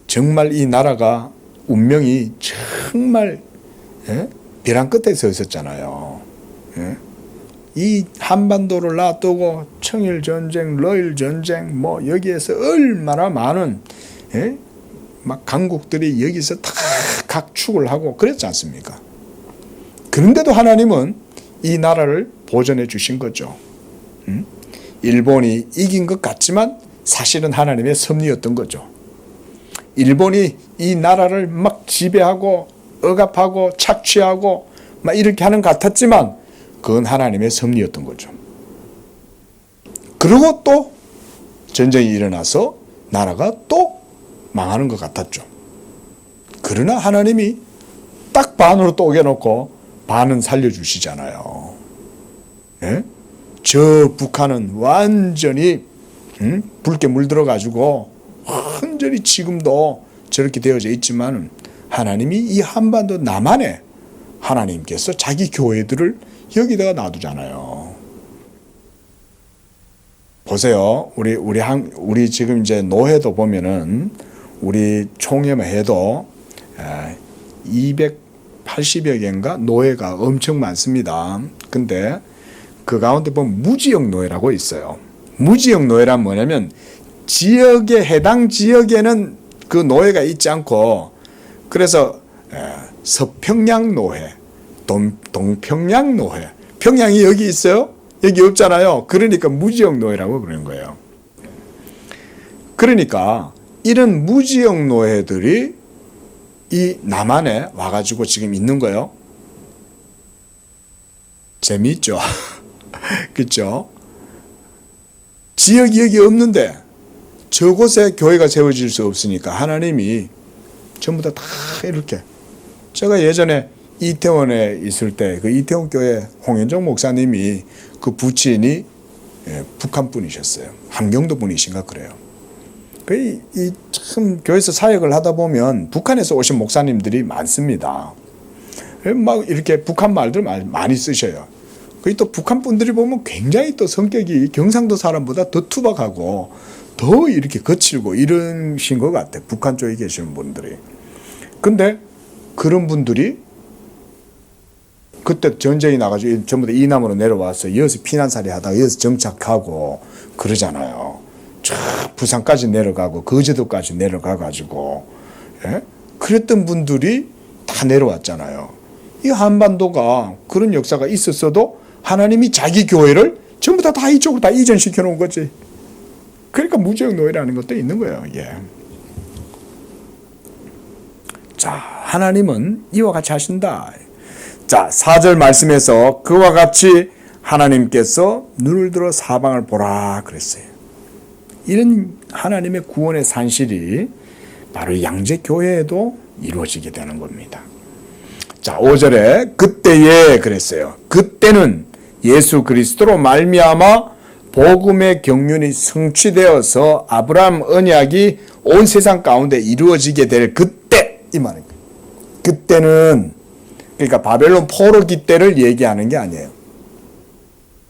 정말 이 나라가 운명이 정말 벼랑 끝에 서 있었잖아요. 이 한반도를 놔두고 청일전쟁, 러일전쟁 뭐 여기에서 얼마나 많은 막 강국들이 여기서 다 각축을 하고 그랬지 않습니까? 그런데도 하나님은 이 나라를 보존해 주신 거죠. 일본이 이긴 것 같지만 사실은 하나님의 섭리였던 거죠. 일본이 이 나라를 막 지배하고 억압하고 착취하고 막 이렇게 하는 것 같았지만 그건 하나님의 섭리였던 거죠. 그리고 또 전쟁이 일어나서 나라가 또 망하는 것 같았죠. 그러나 하나님이 딱 반으로 또 오겨놓고 반은 살려주시잖아요. 저 북한은 완전히 붉게 물들어가지고 완전히 지금도 저렇게 되어져 있지만 하나님이 이 한반도 남한에 하나님께서 자기 교회들을 여기다가 놔두잖아요. 보세요. 우리 지금 이제 노회도 보면은 우리 총회만 해도 280여 개인가 노회가 엄청 많습니다. 근데 그 가운데 보면 무지역 노회라고 있어요. 무지역 노회란 뭐냐면 지역에 해당 지역에는 그 노회가 있지 않고 그래서 서평양 노회, 동평양 노회, 평양이 여기 있어요? 여기 없잖아요. 그러니까 무지역 노회라고 그러는 거예요. 그러니까 이런 무지역 노회들이 이 남한에 와가지고 지금 있는 거예요. 재미있죠? 그렇죠? 지역이 여기 없는데 저곳에 교회가 세워질 수 없으니까 하나님이 전부 다 이렇게. 제가 예전에 이태원에 있을 때 그 이태원 교회 홍현종 목사님이 그 부친이 북한 분이셨어요. 함경도 분이신가 그래요. 이 참 교회에서 사역을 하다 보면 북한에서 오신 목사님들이 많습니다. 막 이렇게 북한 말들 많이 쓰셔요. 또 북한 분들이 보면 굉장히 또 성격이 경상도 사람보다 더 투박하고 더 이렇게 거칠고 이러신 것 같아요. 북한 쪽에 계시는 분들이. 근데 그런 분들이 그때 전쟁이 나가지고 전부 다 이남으로 내려와서 여기서 피난살이 하다가 여기서 정착하고 그러잖아요. 저 부산까지 내려가고 거제도까지 내려가가지고 그랬던 분들이 다 내려왔잖아요. 이 한반도가 그런 역사가 있었어도 하나님이 자기 교회를 전부 다 이쪽으로 다 이전시켜 놓은 거지. 그러니까 무지역 노예라는 것도 있는 거예요. 자, 하나님은 이와 같이 하신다. 자, 4절 말씀에서 그와 같이 하나님께서 눈을 들어 사방을 보라 그랬어요. 이런 하나님의 구원의 산실이 바로 양재교회에도 이루어지게 되는 겁니다. 자, 5절에 그때에 그랬어요. 그때는 예수 그리스도로 말미암아 복음의 경륜이 성취되어서 아브라함 언약이 온 세상 가운데 이루어지게 될 그때 이 말입니다. 그때는 그러니까 바벨론 포로기 때를 얘기하는 게 아니에요.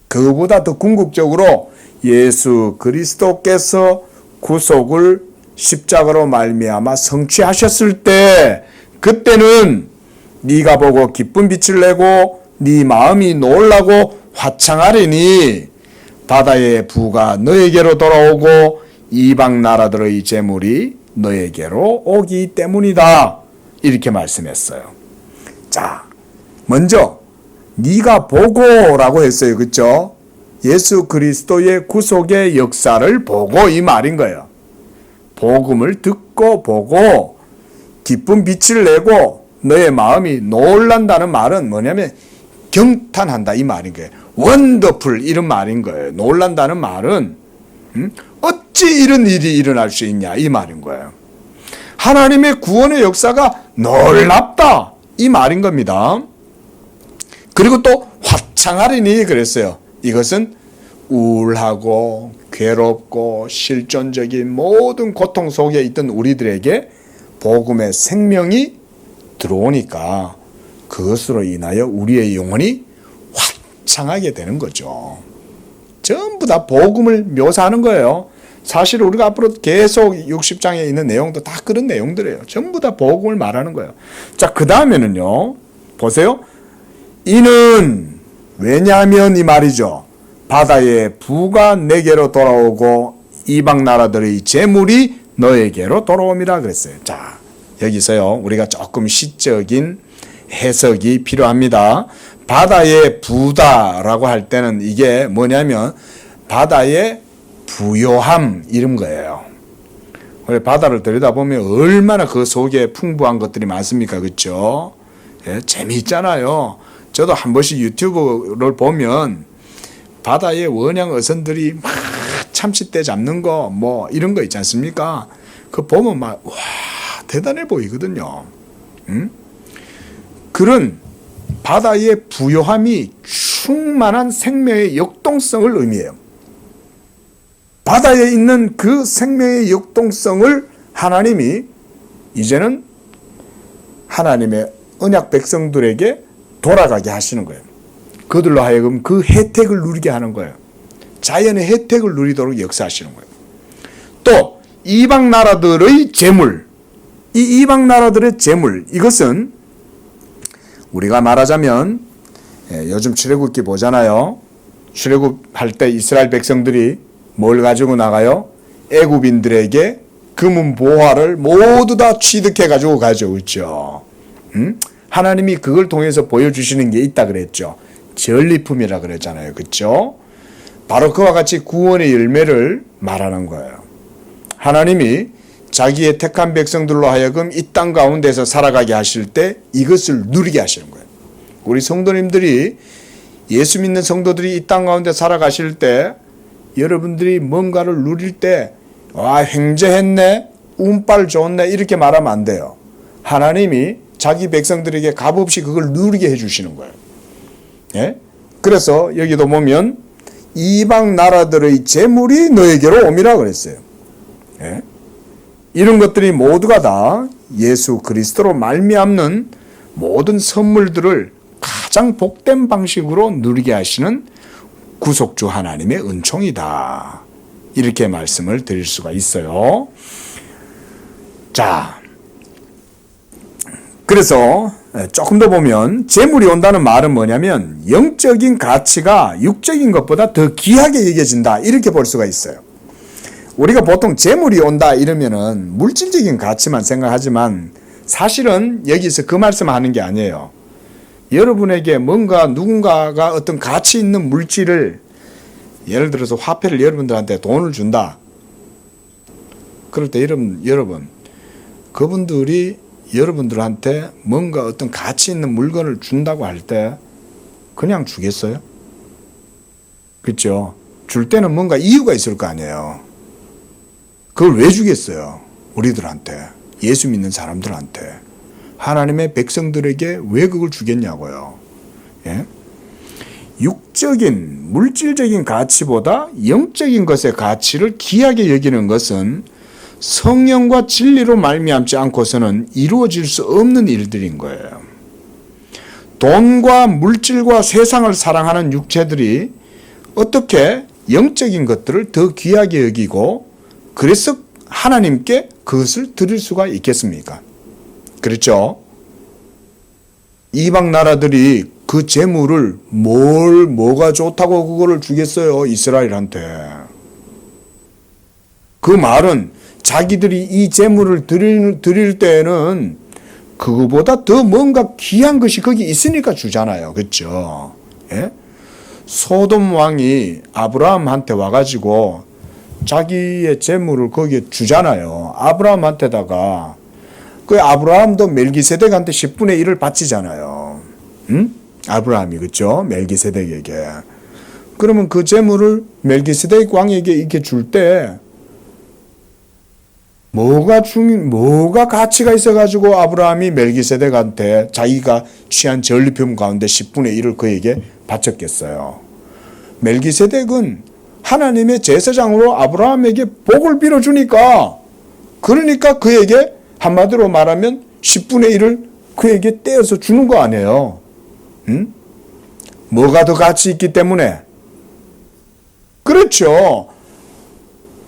그보다 더 궁극적으로 예수 그리스도께서 구속을 십자가로 말미암아 성취하셨을 때 그때는 네가 보고 기쁜 빛을 내고 네 마음이 놀라고 화창하리니 바다의 부가 너에게로 돌아오고 이방 나라들의 재물이 너에게로 오기 때문이다. 이렇게 말씀했어요. 자, 먼저 네가 보고라고 했어요. 그렇죠? 예수 그리스도의 구속의 역사를 보고 이 말인 거예요. 복음을 듣고 보고 기쁜 빛을 내고 너의 마음이 놀란다는 말은 뭐냐면 경탄한다 이 말인 거예요. 원더풀 이런 말인 거예요. 놀란다는 말은 어찌 이런 일이 일어날 수 있냐 이 말인 거예요. 하나님의 구원의 역사가 놀랍다 이 말인 겁니다. 그리고 또 화창하리니 그랬어요. 이것은 우울하고 괴롭고 실존적인 모든 고통 속에 있던 우리들에게 복음의 생명이 들어오니까 그것으로 인하여 우리의 영혼이 화창하게 되는 거죠. 전부 다 복음을 묘사하는 거예요. 사실 우리가 앞으로 계속 60장에 있는 내용도 다 그런 내용들이에요. 전부 다 복음을 말하는 거예요. 자, 그 다음에는요. 보세요. 이는 왜냐하면 이 말이죠. 바다의 부가 내게로 돌아오고 이방 나라들의 재물이 너에게로 돌아옴이라 그랬어요. 자, 여기서요. 우리가 조금 시적인 해석이 필요합니다. 바다의 부다라고 할 때는 이게 뭐냐면 바다의 부요함 이런 거예요. 바다를 들여다보면 얼마나 그 속에 풍부한 것들이 많습니까? 그렇죠? 예, 재미있잖아요. 저도 한 번씩 유튜브를 보면 바다에 원양 어선들이 막 참치떼 잡는 거 뭐 이런 거 있지 않습니까? 그 보면 막 와 대단해 보이거든요. 그런 바다의 부요함이 충만한 생명의 역동성을 의미해요. 바다에 있는 그 생명의 역동성을 하나님이 이제는 하나님의 언약 백성들에게 돌아가게 하시는 거예요. 그들로 하여금 그 혜택을 누리게 하는 거예요. 자연의 혜택을 누리도록 역사하시는 거예요. 또 이방 나라들의 재물, 이 이방 나라들의 재물, 이것은 우리가 말하자면 요즘 출애굽기 보잖아요. 출애굽할 때 이스라엘 백성들이 뭘 가지고 나가요? 애굽인들에게 금은 보화를 모두 다 취득해 가지고 가죠. 그렇죠? 하나님이 그걸 통해서 보여주시는 게 있다 그랬죠. 전리품이라 그랬잖아요. 그렇죠? 바로 그와 같이 구원의 열매를 말하는 거예요. 하나님이 자기의 택한 백성들로 하여금 이 땅 가운데서 살아가게 하실 때 이것을 누리게 하시는 거예요. 우리 성도님들이 예수 믿는 성도들이 이 땅 가운데 살아가실 때 여러분들이 뭔가를 누릴 때 와 횡재했네, 운빨 좋네 이렇게 말하면 안 돼요. 하나님이 자기 백성들에게 값없이 그걸 누리게 해주시는 거예요. 예? 그래서 여기도 보면 이방 나라들의 재물이 너에게로 옴이라 그랬어요. 예? 이런 것들이 모두가 다 예수 그리스도로 말미암는 모든 선물들을 가장 복된 방식으로 누리게 하시는 구속주 하나님의 은총이다. 이렇게 말씀을 드릴 수가 있어요. 자, 그래서 조금 더 보면 재물이 온다는 말은 뭐냐면 영적인 가치가 육적인 것보다 더 귀하게 여겨진다. 이렇게 볼 수가 있어요. 우리가 보통 재물이 온다 이러면은 물질적인 가치만 생각하지만 사실은 여기서 그 말씀하는 게 아니에요. 여러분에게 뭔가 누군가가 어떤 가치 있는 물질을 예를 들어서 화폐를 여러분들한테 돈을 준다. 그럴 때 여러분 그분들이 여러분들한테 뭔가 어떤 가치 있는 물건을 준다고 할 때 그냥 주겠어요? 그렇죠? 줄 때는 뭔가 이유가 있을 거 아니에요. 그걸 왜 주겠어요? 우리들한테, 예수 믿는 사람들한테, 하나님의 백성들에게 왜 그걸 주겠냐고요. 예? 육적인, 물질적인 가치보다 영적인 것의 가치를 귀하게 여기는 것은 성령과 진리로 말미암지 않고서는 이루어질 수 없는 일들인 거예요. 돈과 물질과 세상을 사랑하는 육체들이 어떻게 영적인 것들을 더 귀하게 여기고 그래서 하나님께 그것을 드릴 수가 있겠습니까? 그렇죠? 이방 나라들이 그 재물을 뭐가 좋다고 그거를 주겠어요, 이스라엘한테. 그 말은 자기들이 이 재물을 드릴 때에는 그거보다 더 뭔가 귀한 것이 거기 있으니까 주잖아요. 그렇죠? 예? 소돔 왕이 아브라함한테 와가지고 자기의 재물을 거기에 주잖아요. 아브라함한테다가 그 아브라함도 멜기세덱한테 10분의 1을 바치잖아요. 응? 아브라함이 그렇죠? 멜기세덱에게. 그러면 그 재물을 멜기세덱 왕에게 이렇게 줄 때 뭐가 가치가 있어가지고 아브라함이 멜기세덱한테 자기가 취한 전리품 가운데 10분의 1을 그에게 바쳤겠어요. 멜기세덱은 하나님의 제사장으로 아브라함에게 복을 빌어주니까, 그러니까 그에게 한마디로 말하면 10분의 1을 그에게 떼어서 주는 거 아니에요. 응? 뭐가 더 가치 있기 때문에? 그렇죠.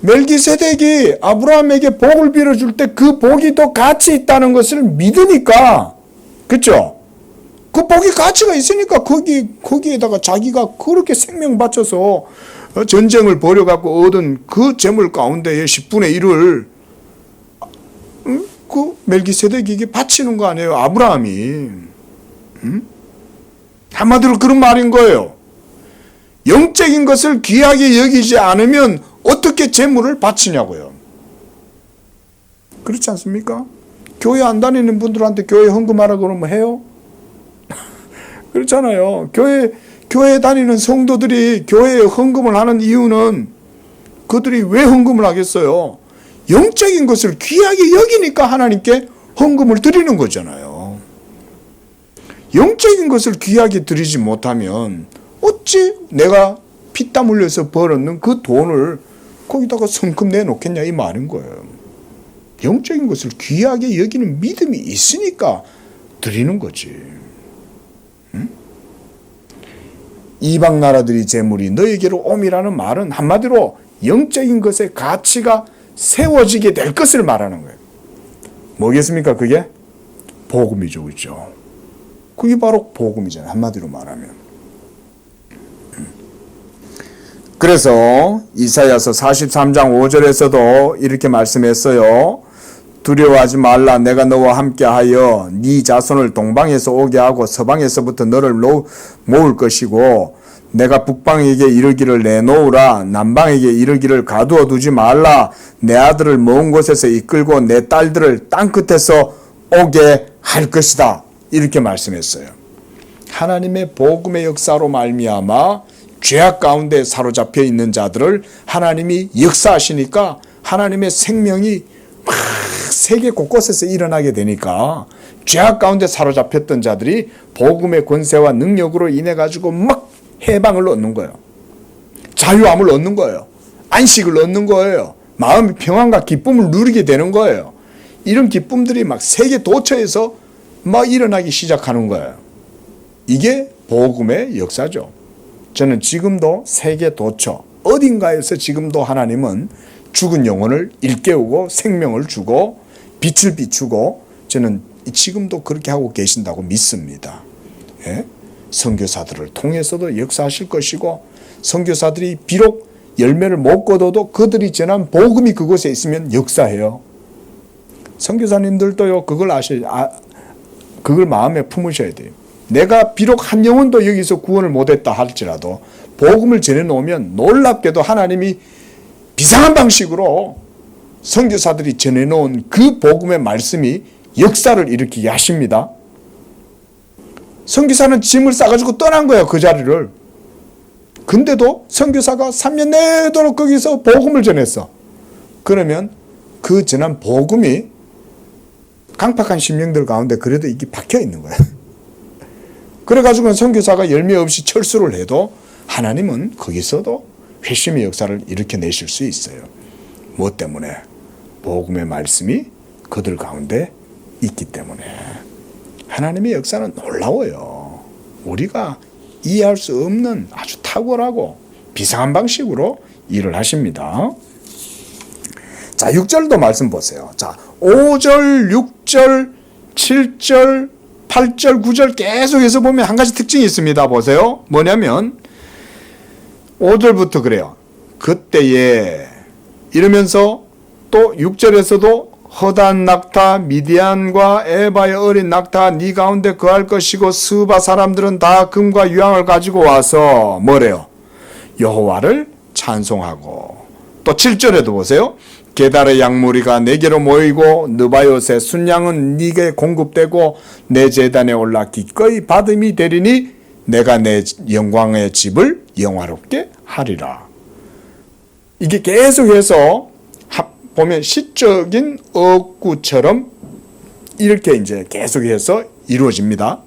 멜기세덱이 아브라함에게 복을 빌어줄 때 그 복이 더 가치 있다는 것을 믿으니까, 그렇죠? 그 복이 가치가 있으니까 거기에다가 자기가 그렇게 생명 바쳐서 전쟁을 벌여갖고 얻은 그 재물 가운데에 10분의 1을 그 멜기세덱에게 바치는 거 아니에요, 아브라함이. 한마디로 그런 말인 거예요. 영적인 것을 귀하게 여기지 않으면 어떻게 재물을 바치냐고요. 그렇지 않습니까? 교회 안 다니는 분들한테 교회 헌금하라 그러면 해요? 그렇잖아요. 교회 다니는 성도들이 교회에 헌금을 하는 이유는 그들이 왜 헌금을 하겠어요? 영적인 것을 귀하게 여기니까 하나님께 헌금을 드리는 거잖아요. 영적인 것을 귀하게 드리지 못하면 어찌 내가 피땀 흘려서 벌었는 그 돈을 거기다가 성금 내놓겠냐 이 말인 거예요. 영적인 것을 귀하게 여기는 믿음이 있으니까 드리는 거지. 응? 이방 나라들이 재물이 너에게로 옴이라는 말은 한마디로 영적인 것의 가치가 세워지게 될 것을 말하는 거예요. 뭐겠습니까 그게? 복음이죠. 그렇죠? 그게 바로 복음이잖아요. 한마디로 말하면. 그래서 이사야서 43장 5절에서도 이렇게 말씀했어요. 두려워하지 말라. 내가 너와 함께하여 네 자손을 동방에서 오게 하고 서방에서부터 너를 모을 것이고, 내가 북방에게 이르기를 내놓으라. 남방에게 이르기를 가두어 두지 말라. 내 아들을 먼 곳에서 이끌고 내 딸들을 땅끝에서 오게 할 것이다. 이렇게 말씀했어요. 하나님의 복음의 역사로 말미암아 죄악 가운데 사로잡혀 있는 자들을 하나님이 역사하시니까 하나님의 생명이 막 세계 곳곳에서 일어나게 되니까 죄악 가운데 사로잡혔던 자들이 복음의 권세와 능력으로 인해 가지고 막 해방을 얻는 거예요. 자유함을 얻는 거예요. 안식을 얻는 거예요. 마음의 평안과 기쁨을 누리게 되는 거예요. 이런 기쁨들이 막 세계 도처에서 막 일어나기 시작하는 거예요. 이게 복음의 역사죠. 저는 지금도 세계 도처 어딘가에서 지금도 하나님은 죽은 영혼을 일깨우고 생명을 주고 빛을 비추고 저는 지금도 그렇게 하고 계신다고 믿습니다. 예? 선교사들을 통해서도 역사하실 것이고, 선교사들이 비록 열매를 못 거둬도 그들이 전한 복음이 그곳에 있으면 역사해요. 선교사님들도요 그걸 마음에 품으셔야 돼요. 내가 비록 한 영혼도 여기서 구원을 못했다 할지라도 복음을 전해놓으면 놀랍게도 하나님이 비상한 방식으로 선교사들이 전해놓은 그 복음의 말씀이 역사를 일으키게 하십니다. 선교사는 짐을 싸가지고 떠난 거예요, 그 자리를. 근데도 선교사가 3년 내도록 거기서 복음을 전했어. 그러면 그 전한 복음이 강팍한 심령들 가운데 그래도 이게 박혀 있는 거예요. 그래가지고 선교사가 열매 없이 철수를 해도 하나님은 거기서도 회심의 역사를 일으켜내실 수 있어요. 뭐 때문에? 복음의 말씀이 그들 가운데 있기 때문에. 하나님의 역사는 놀라워요. 우리가 이해할 수 없는 아주 탁월하고 비상한 방식으로 일을 하십니다. 자, 6절도 말씀 보세요. 자, 5절, 6절, 7절, 8절, 9절 계속해서 보면 한 가지 특징이 있습니다. 보세요. 뭐냐면 5절부터 그래요. 그때에 이러면서 또 6절에서도 허단 낙타 미디안과 에바의 어린 낙타 네 가운데 거할 것이고 스바 사람들은 다 금과 유황을 가지고 와서 뭐래요? 여호와를 찬송하고. 또 7절에도 보세요. 게달의 양무리가 내게로 모이고 느바요의 순양은 네게 공급되고 내 제단에 올라 기꺼이 받음이 되리니 내가 내 영광의 집을 영화롭게 하리라. 이게 계속해서 보면 시적인 어구처럼 이렇게 이제 계속해서 이루어집니다.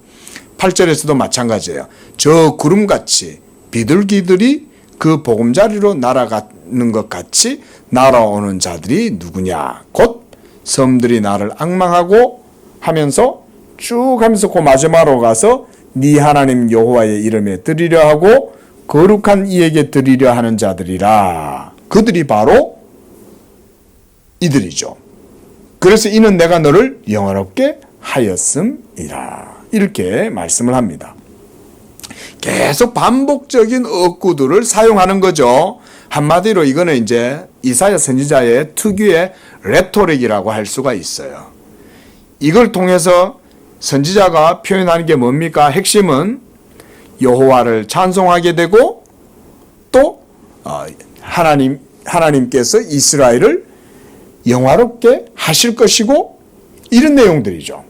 8절에서도 마찬가지예요. 저 구름같이 비둘기들이 그 보금자리로 날아가는 것 같이 날아오는 자들이 누구냐? 곧 섬들이 나를 앙망하고 하면서 쭉 하면서 그 마지막으로 가서 네 하나님 여호와의 이름에 드리려 하고 거룩한 이에게 드리려 하는 자들이라. 그들이 바로 이들이죠. 그래서 이는 내가 너를 영화롭게 하였음이라. 이렇게 말씀을 합니다. 계속 반복적인 어구들을 사용하는 거죠. 한마디로 이거는 이제 이사야 선지자의 특유의 레토릭이라고 할 수가 있어요. 이걸 통해서 선지자가 표현하는 게 뭡니까? 핵심은 여호와를 찬송하게 되고 또 하나님께서 이스라엘을 영화롭게 하실 것이고 이런 내용들이죠.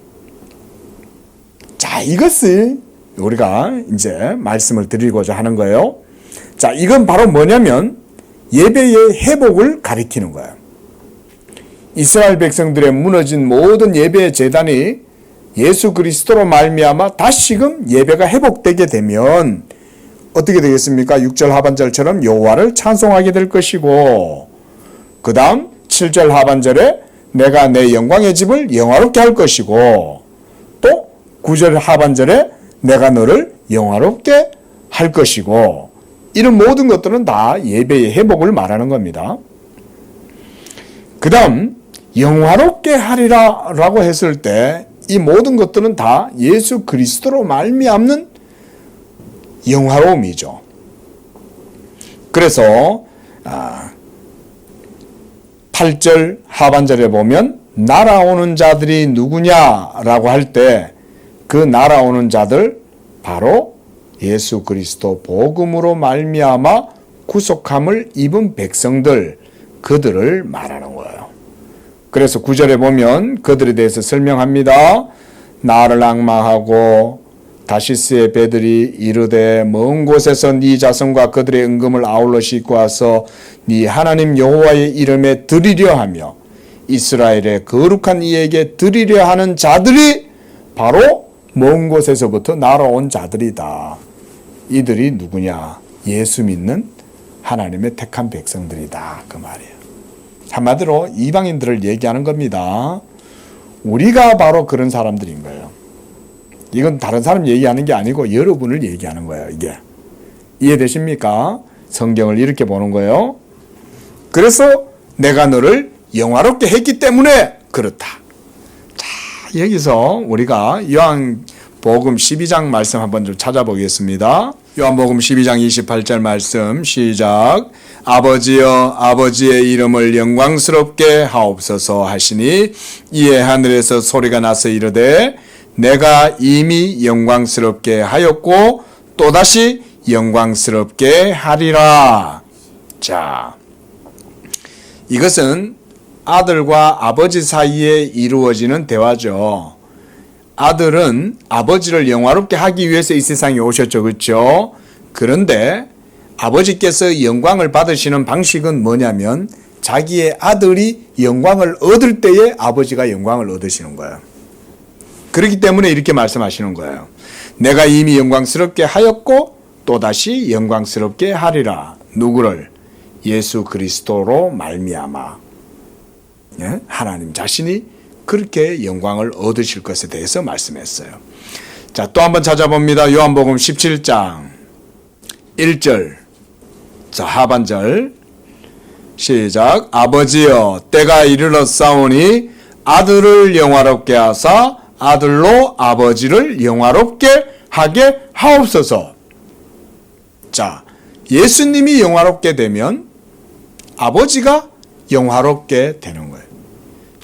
자, 이것을 우리가 이제 말씀을 드리고자 하는 거예요. 자, 이건 바로 뭐냐면 예배의 회복을 가리키는 거예요. 이스라엘 백성들의 무너진 모든 예배의 제단이 예수 그리스도로 말미암아 다시금 예배가 회복되게 되면 어떻게 되겠습니까? 6절 하반절처럼 여호와를 찬송하게 될 것이고 그 다음 7절 하반절에 내가 내 영광의 집을 영화롭게 할 것이고 또 9절 하반절에 내가 너를 영화롭게 할 것이고 이런 모든 것들은 다 예배의 회복을 말하는 겁니다. 그 다음 영화롭게 하리라 라고 했을 때 이 모든 것들은 다 예수 그리스도로 말미암는 영화로움이죠. 그래서 8절 하반절에 보면 날아오는 자들이 누구냐라고 할 때 그 날아오는 자들 바로 예수 그리스도 복음으로 말미암아 구속함을 입은 백성들 그들을 말하는 거예요. 그래서 9절에 보면 그들에 대해서 설명합니다. 나를 앙망하고 다시스의 배들이 이르되 먼 곳에서 네 자손과 그들의 은금을 아울러 싣고 와서 네 하나님 여호와의 이름에 드리려 하며 이스라엘의 거룩한 이에게 드리려 하는 자들이 바로 먼 곳에서부터 날아온 자들이다. 이들이 누구냐? 예수 믿는 하나님의 택한 백성들이다. 그 말이에요. 한마디로 이방인들을 얘기하는 겁니다. 우리가 바로 그런 사람들인 거예요. 이건 다른 사람 얘기하는 게 아니고 여러분을 얘기하는 거예요. 이게 이해되십니까? 성경을 이렇게 보는 거예요. 그래서 내가 너를 영화롭게 했기 때문에 그렇다. 자, 여기서 우리가 요한복음 12장 말씀 한번 좀 찾아보겠습니다. 요한복음 12장 28절 말씀 시작. 아버지여 아버지의 이름을 영광스럽게 하옵소서 하시니 이에 하늘에서 소리가 나서 이르되 내가 이미 영광스럽게 하였고 또다시 영광스럽게 하리라. 자, 이것은 아들과 아버지 사이에 이루어지는 대화죠. 아들은 아버지를 영화롭게 하기 위해서 이 세상에 오셨죠. 그렇죠? 그런데 아버지께서 영광을 받으시는 방식은 뭐냐면 자기의 아들이 영광을 얻을 때에 아버지가 영광을 얻으시는 거예요. 그렇기 때문에 이렇게 말씀하시는 거예요. 내가 이미 영광스럽게 하였고 또다시 영광스럽게 하리라. 누구를? 예수 그리스도로 말미암아 하나님 자신이 그렇게 영광을 얻으실 것에 대해서 말씀했어요. 자, 또 한번 찾아봅니다. 요한복음 17장 1절. 자, 하반절 시작. 아버지여 때가 이르렀사오니 아들을 영화롭게 하사 아들로 아버지를 영화롭게 하게 하옵소서. 자, 예수님이 영화롭게 되면 아버지가 영화롭게 되는 거예요.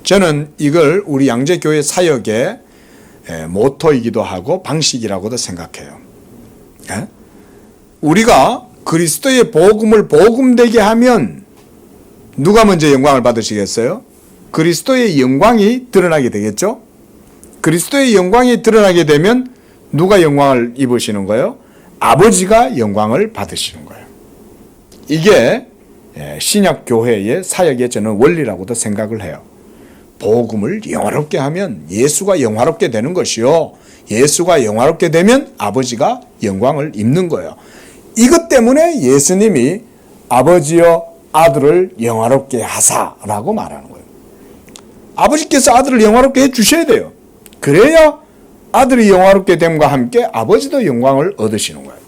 저는 이걸 우리 양재교회 사역의 모토이기도 하고 방식이라고도 생각해요. 예? 우리가 그리스도의 복음을 복음되게 하면 누가 먼저 영광을 받으시겠어요? 그리스도의 영광이 드러나게 되겠죠? 그리스도의 영광이 드러나게 되면 누가 영광을 입으시는 거예요? 아버지가 영광을 받으시는 거예요. 이게 신약교회의 사역의 저는 원리라고도 생각을 해요. 복음을 영화롭게 하면 예수가 영화롭게 되는 것이요, 예수가 영화롭게 되면 아버지가 영광을 입는 거예요. 이것 때문에 예수님이 아버지여 아들을 영화롭게 하사라고 말하는 거예요. 아버지께서 아들을 영화롭게 해주셔야 돼요. 그래야 아들이 영화롭게 됨과 함께 아버지도 영광을 얻으시는 거예요.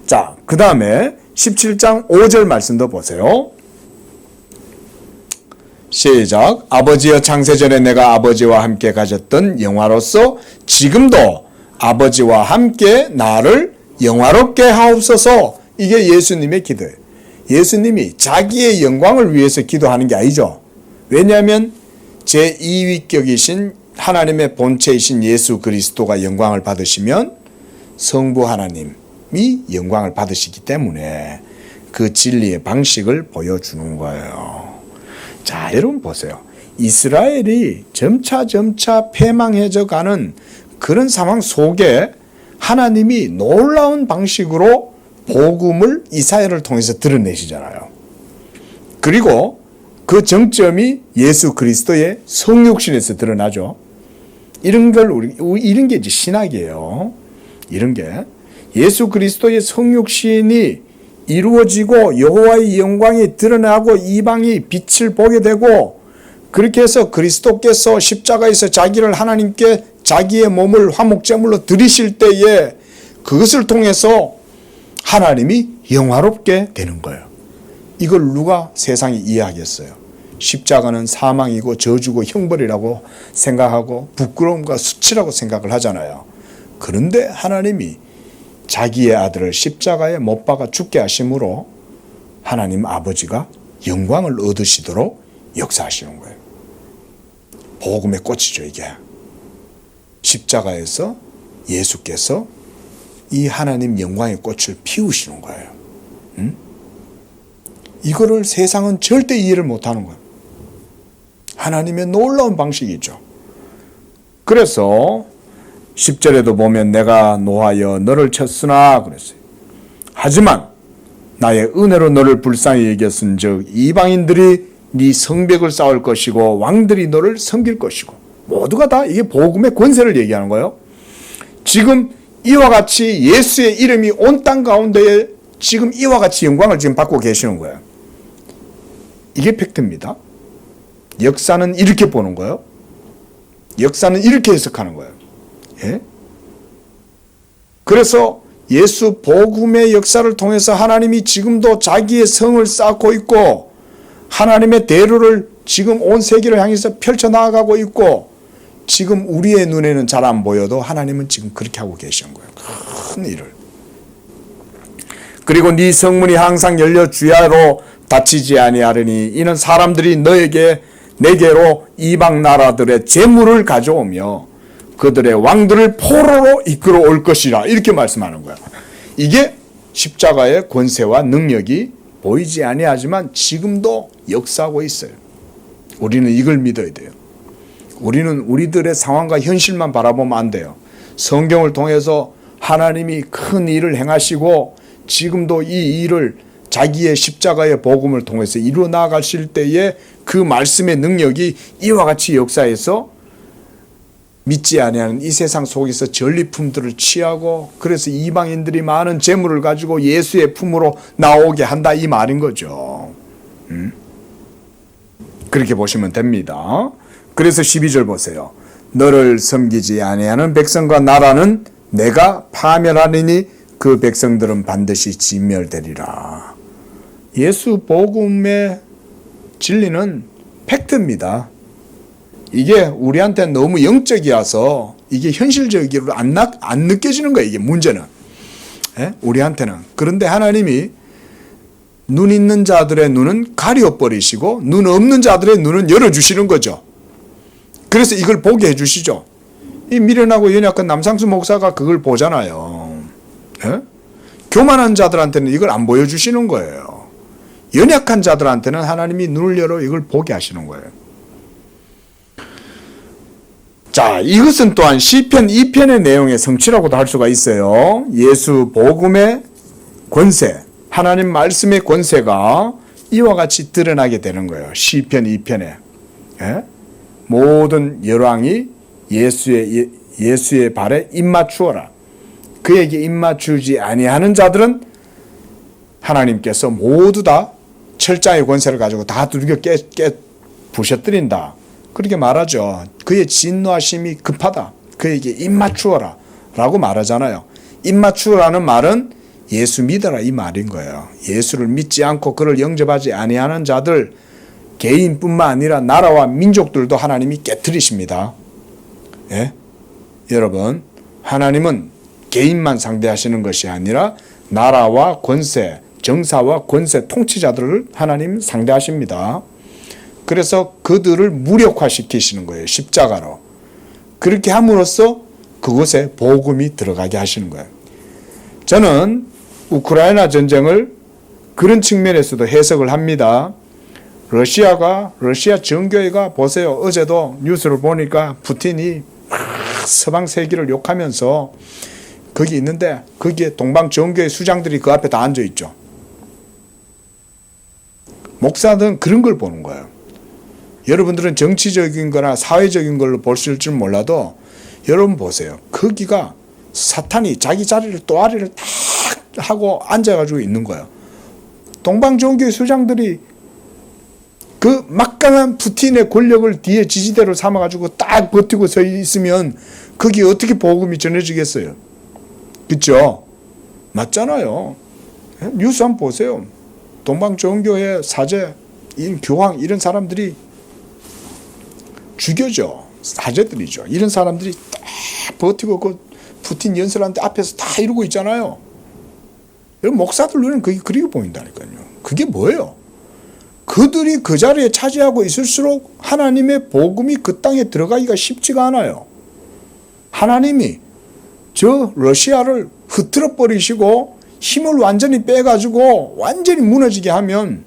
자, 그 다음에 17장 5절 말씀도 보세요. 시작. 아버지여 창세전에 내가 아버지와 함께 가졌던 영화로서 지금도 아버지와 함께 나를 영화롭게 하옵소서. 이게 예수님의 기도예요. 예수님이 자기의 영광을 위해서 기도하는 게 아니죠. 왜냐하면 제2위격이신 하나님의 본체이신 예수 그리스도가 영광을 받으시면 성부 하나님이 영광을 받으시기 때문에 그 진리의 방식을 보여주는 거예요. 자, 여러분 보세요. 이스라엘이 점차 패망해져 가는 그런 상황 속에 하나님이 놀라운 방식으로 복음을 이사야를 통해서 드러내시잖아요. 그리고 그 정점이 예수 그리스도의 성육신에서 드러나죠. 이런 게 이제 신학이에요. 이런 게 예수 그리스도의 성육신이 이루어지고 여호와의 영광이 드러나고 이방이 빛을 보게 되고, 그렇게 해서 그리스도께서 십자가에서 자기를 하나님께 자기의 몸을 화목제물로 드리실 때에 그것을 통해서 하나님이 영화롭게 되는 거예요. 이걸 누가 세상에 이해하겠어요? 십자가는 사망이고 저주고 형벌이라고 생각하고 부끄러움과 수치라고 생각을 하잖아요. 그런데 하나님이 자기의 아들을 십자가에 못 박아 죽게 하심으로 하나님 아버지가 영광을 얻으시도록 역사하시는 거예요. 복음의 꽃이죠, 이게. 십자가에서 예수께서 이 하나님 영광의 꽃을 피우시는 거예요. 이거를 세상은 절대 이해를 못하는 거예요. 하나님의 놀라운 방식이죠. 그래서 10절에도 보면 내가 노하여 너를 쳤으나 그랬어요. 하지만 나의 은혜로 너를 불쌍히 여겼은즉 이방인들이 네 성벽을 쌓을 것이고 왕들이 너를 섬길 것이고. 모두가 다 이게 복음의 권세를 얘기하는 거예요. 지금 이와 같이 예수의 이름이 온 땅 가운데에 지금 이와 같이 영광을 지금 받고 계시는 거예요. 이게 팩트입니다. 역사는 이렇게 보는 거예요. 역사는 이렇게 해석하는 거예요. 예? 그래서 예수 복음의 역사를 통해서 하나님이 지금도 자기의 성을 쌓고 있고 하나님의 대로를 지금 온 세계를 향해서 펼쳐나가고 있고, 지금 우리의 눈에는 잘 안 보여도 하나님은 지금 그렇게 하고 계시는 거예요. 큰 일을. 그리고 네 성문이 항상 열려 주야로 닫히지 아니하리니 이는 사람들이 내게로 이방 나라들의 재물을 가져오며 그들의 왕들을 포로로 이끌어 올 것이라, 이렇게 말씀하는 거야. 이게 십자가의 권세와 능력이 보이지 아니하지만 지금도 역사하고 있어요. 우리는 이걸 믿어야 돼요. 우리는 우리들의 상황과 현실만 바라보면 안 돼요. 성경을 통해서 하나님이 큰 일을 행하시고 지금도 이 일을 자기의 십자가의 복음을 통해서 이루어 나가실 때에 그 말씀의 능력이 이와 같이 역사해서 믿지 아니하는 이 세상 속에서 전리품들을 취하고, 그래서 이방인들이 많은 재물을 가지고 예수의 품으로 나오게 한다, 이 말인 거죠. 그렇게 보시면 됩니다. 그래서 12절 보세요. 너를 섬기지 아니하는 백성과 나라는 내가 파멸하리니 그 백성들은 반드시 진멸되리라. 예수 복음의 진리는 팩트입니다. 이게 우리한테 너무 영적이어서 이게 현실적으로 안 느껴지는 거예요. 이게 문제는. 예? 우리한테는. 그런데 하나님이 눈 있는 자들의 눈은 가려버리시고 눈 없는 자들의 눈은 열어주시는 거죠. 그래서 이걸 보게 해주시죠. 이 미련하고 연약한 남상수 목사가 그걸 보잖아요. 예? 교만한 자들한테는 이걸 안 보여주시는 거예요. 연약한 자들한테는 하나님이 눈을 열어 이걸 보게 하시는 거예요. 자, 이것은 또한 시편 2편의 내용의 성취라고도 할 수가 있어요. 예수 복음의 권세, 하나님 말씀의 권세가 이와 같이 드러나게 되는 거예요. 시편 2편에. 예? 모든 열왕이 예수의 발에 입맞추어라. 그에게 입맞추지 아니하는 자들은 하나님께서 모두 다 철장의 권세를 가지고 다 두들겨 부셔뜨린다. 그렇게 말하죠. 그의 진노하심이 급하다. 그에게 입맞추어라 라고 말하잖아요. 입맞추어라는 말은 예수 믿어라 이 말인 거예요. 예수를 믿지 않고 그를 영접하지 아니하는 자들, 개인뿐만 아니라 나라와 민족들도 하나님이 깨트리십니다. 예? 여러분, 하나님은 개인만 상대하시는 것이 아니라 나라와 권세, 정사와 권세 통치자들을 하나님 상대하십니다. 그래서 그들을 무력화시키시는 거예요. 십자가로. 그렇게 함으로써 그곳에 복음이 들어가게 하시는 거예요. 저는 우크라이나 전쟁을 그런 측면에서도 해석을 합니다. 러시아 정교회가 보세요. 어제도 뉴스를 보니까 푸틴이 서방 세계를 욕하면서 거기 있는데 거기에 동방 정교회 수장들이 그 앞에 다 앉아 있죠. 목사들은 그런 걸 보는 거예요. 여러분들은 정치적인 거나 사회적인 걸로 보실 줄 몰라도 여러분 보세요. 거기가 사탄이 자기 자리를 또아리를 딱 하고 앉아가지고 있는 거예요. 동방 정교회 수장들이 그 막강한 푸틴의 권력을 뒤에 지지대로 삼아가지고 딱 버티고 서 있으면 거기 어떻게 복음이 전해지겠어요? 그렇죠? 맞잖아요. 뉴스 한번 보세요. 동방정교회 사제, 교황 이런 사람들이 죽여져. 사제들이죠. 이런 사람들이 딱 버티고 그 푸틴 연설하는데 앞에서 다 이루고 있잖아요. 여러분 목사들 눈에는 그게 그리게 보인다니까요. 그게 뭐예요? 그들이 그 자리에 차지하고 있을수록 하나님의 복음이 그 땅에 들어가기가 쉽지가 않아요. 하나님이 저 러시아를 흐트러 버리시고 힘을 완전히 빼가지고 완전히 무너지게 하면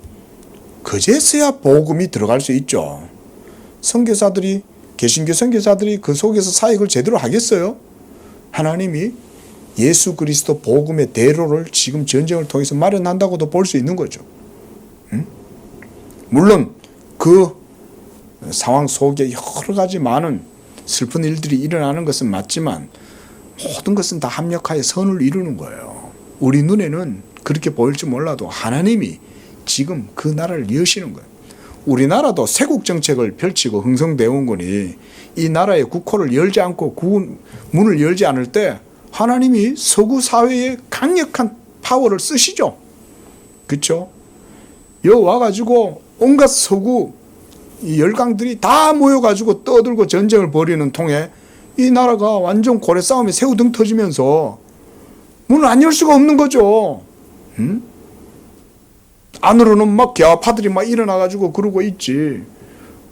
그제서야 복음이 들어갈 수 있죠. 선교사들이, 개신교 선교사들이 그 속에서 사역을 제대로 하겠어요? 하나님이 예수 그리스도 복음의 대로를 지금 전쟁을 통해서 마련한다고도 볼 수 있는 거죠. 응? 물론 그 상황 속에 여러 가지 많은 슬픈 일들이 일어나는 것은 맞지만 모든 것은 다 합력하여 선을 이루는 거예요. 우리 눈에는 그렇게 보일지 몰라도 하나님이 지금 그 나라를 여시는 거예요. 우리나라도 세국 정책을 펼치고 흥성대원군이 이 나라의 국호를 열지 않고 문을 열지 않을 때 하나님이 서구 사회에 강력한 파워를 쓰시죠. 그렇죠? 여기 와가지고 온갖 서구 열강들이 다 모여가지고 떠들고 전쟁을 벌이는 통에 이 나라가 완전 고래 싸움에 새우등 터지면서 문을 안 열 수가 없는 거죠. 응? 안으로는 막 개화파들이 막 일어나가지고 그러고 있지.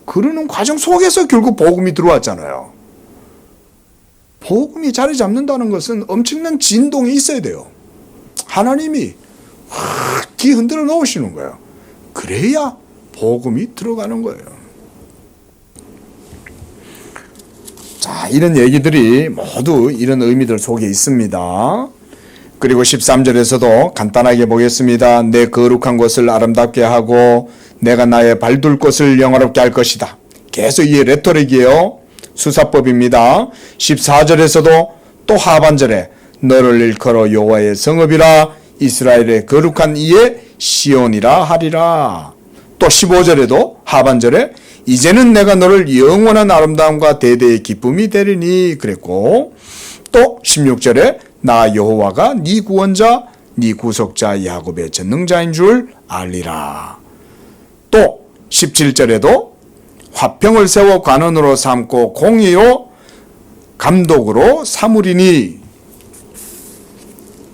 그러는 과정 속에서 결국 복음이 들어왔잖아요. 복음이 자리 잡는다는 것은 엄청난 진동이 있어야 돼요. 하나님이 확 기 흔들어 놓으시는 거예요. 그래야 복음이 들어가는 거예요. 자, 이런 얘기들이 모두 이런 의미들 속에 있습니다. 그리고 13절에서도 간단하게 보겠습니다. 내 거룩한 곳을 아름답게 하고 내가 나의 발둘 곳을 영화롭게 할 것이다. 계속 이 레토릭이에요. 수사법입니다. 14절에서도 또 하반절에 너를 일컬어 여호와의 성읍이라 이스라엘의 거룩한 이의 시온이라 하리라. 또 15절에도 하반절에 이제는 내가 너를 영원한 아름다움과 대대의 기쁨이 되리니 그랬고, 또 16절에 나 여호와가 네 구원자 네 구속자 야곱의 전능자인 줄 알리라. 또 17절에도 화평을 세워 관원으로 삼고 공의로 감독으로 삼으리니.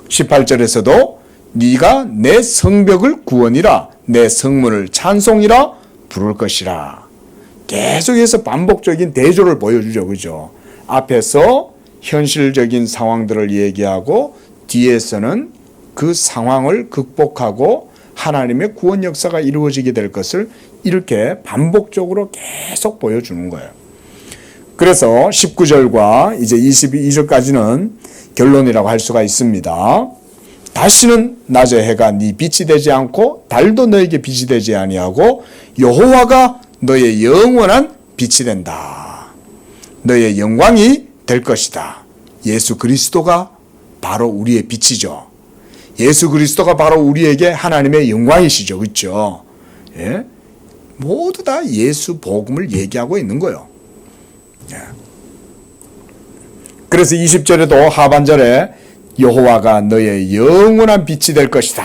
18절에서도 네가 내 성벽을 구원이라 내 성문을 찬송이라 부를 것이라. 계속해서 반복적인 대조를 보여주죠. 그죠? 앞에서 현실적인 상황들을 얘기하고 뒤에서는 그 상황을 극복하고 하나님의 구원 역사가 이루어지게 될 것을 이렇게 반복적으로 계속 보여주는 거예요. 그래서 19절과 이제 22절까지는 결론이라고 할 수가 있습니다. 다시는 낮의 해가 네 빛이 되지 않고 달도 너에게 빛이 되지 아니하고 여호와가 너의 영원한 빛이 된다. 너의 영광이 될 것이다. 예수 그리스도가 바로 우리의 빛이죠. 예수 그리스도가 바로 우리에게 하나님의 영광이시죠. 그렇죠? 예? 모두 다 예수 복음을 얘기하고 있는 거예요. 예. 그래서 20절에도 하반절에 여호와가 너의 영원한 빛이 될 것이다.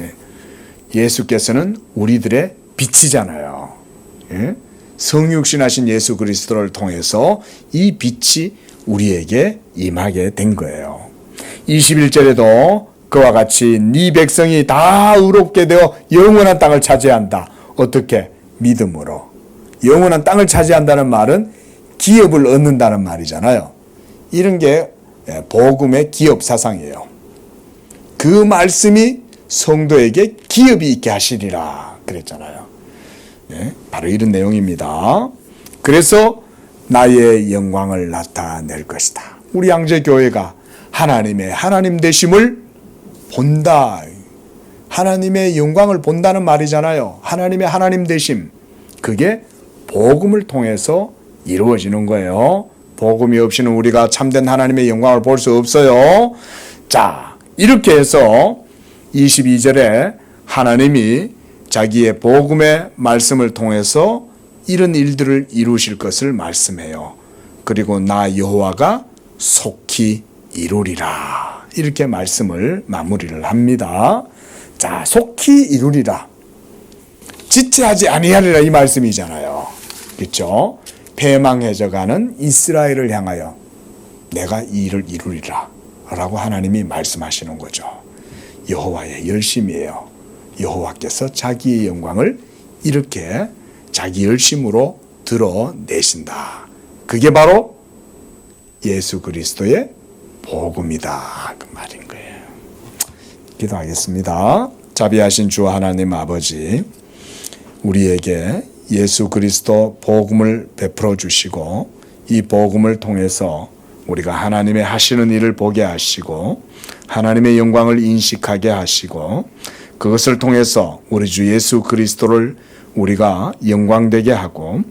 예. 예수께서는 우리들의 빛이잖아요. 예? 성육신하신 예수 그리스도를 통해서 이 빛이 우리에게 임하게 된 거예요. 21절에도 그와 같이 네 백성이 다 의롭게 되어 영원한 땅을 차지한다. 어떻게? 믿음으로. 영원한 땅을 차지한다는 말은 기업을 얻는다는 말이잖아요. 이런 게 복음의 기업 사상이에요. 그 말씀이 성도에게 기업이 있게 하시리라 그랬잖아요. 네, 바로 이런 내용입니다. 그래서 나의 영광을 나타낼 것이다. 우리 양재교회가 하나님의 하나님 되심을 본다. 하나님의 영광을 본다는 말이잖아요. 하나님의 하나님 되심. 그게 복음을 통해서 이루어지는 거예요. 복음이 없이는 우리가 참된 하나님의 영광을 볼 수 없어요. 자, 이렇게 해서 22절에 하나님이 자기의 복음의 말씀을 통해서 이런 일들을 이루실 것을 말씀해요. 그리고 나 여호와가 속히 이루리라. 이렇게 말씀을 마무리를 합니다. 자, 속히 이루리라. 지체하지 아니하리라 이 말씀이잖아요. 그렇죠? 패망해져가는 이스라엘을 향하여 내가 이 일을 이루리라 라고 하나님이 말씀하시는 거죠. 여호와의 열심이에요. 여호와께서 자기의 영광을 이렇게 자기 열심으로 드러내신다. 그게 바로 예수 그리스도의 복음이다 그 말인 거예요. 기도하겠습니다. 자비하신 주 하나님 아버지, 우리에게 예수 그리스도 복음을 베풀어 주시고 이 복음을 통해서 우리가 하나님의 하시는 일을 보게 하시고 하나님의 영광을 인식하게 하시고 그것을 통해서 우리 주 예수 그리스도를 우리가 영광되게 하고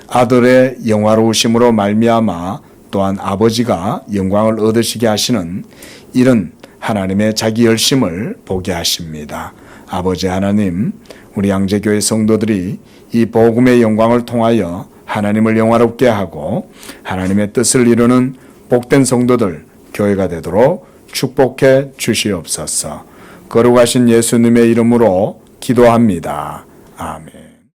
아들의 영화로우심으로 말미암아 또한 아버지가 영광을 얻으시게 하시는 이런 하나님의 자기 열심을 보게 하십니다. 아버지 하나님, 우리 양재교회 성도들이 이 복음의 영광을 통하여 하나님을 영화롭게 하고 하나님의 뜻을 이루는 복된 성도들 교회가 되도록 축복해 주시옵소서. 거룩하신 예수님의 이름으로 기도합니다. 아멘.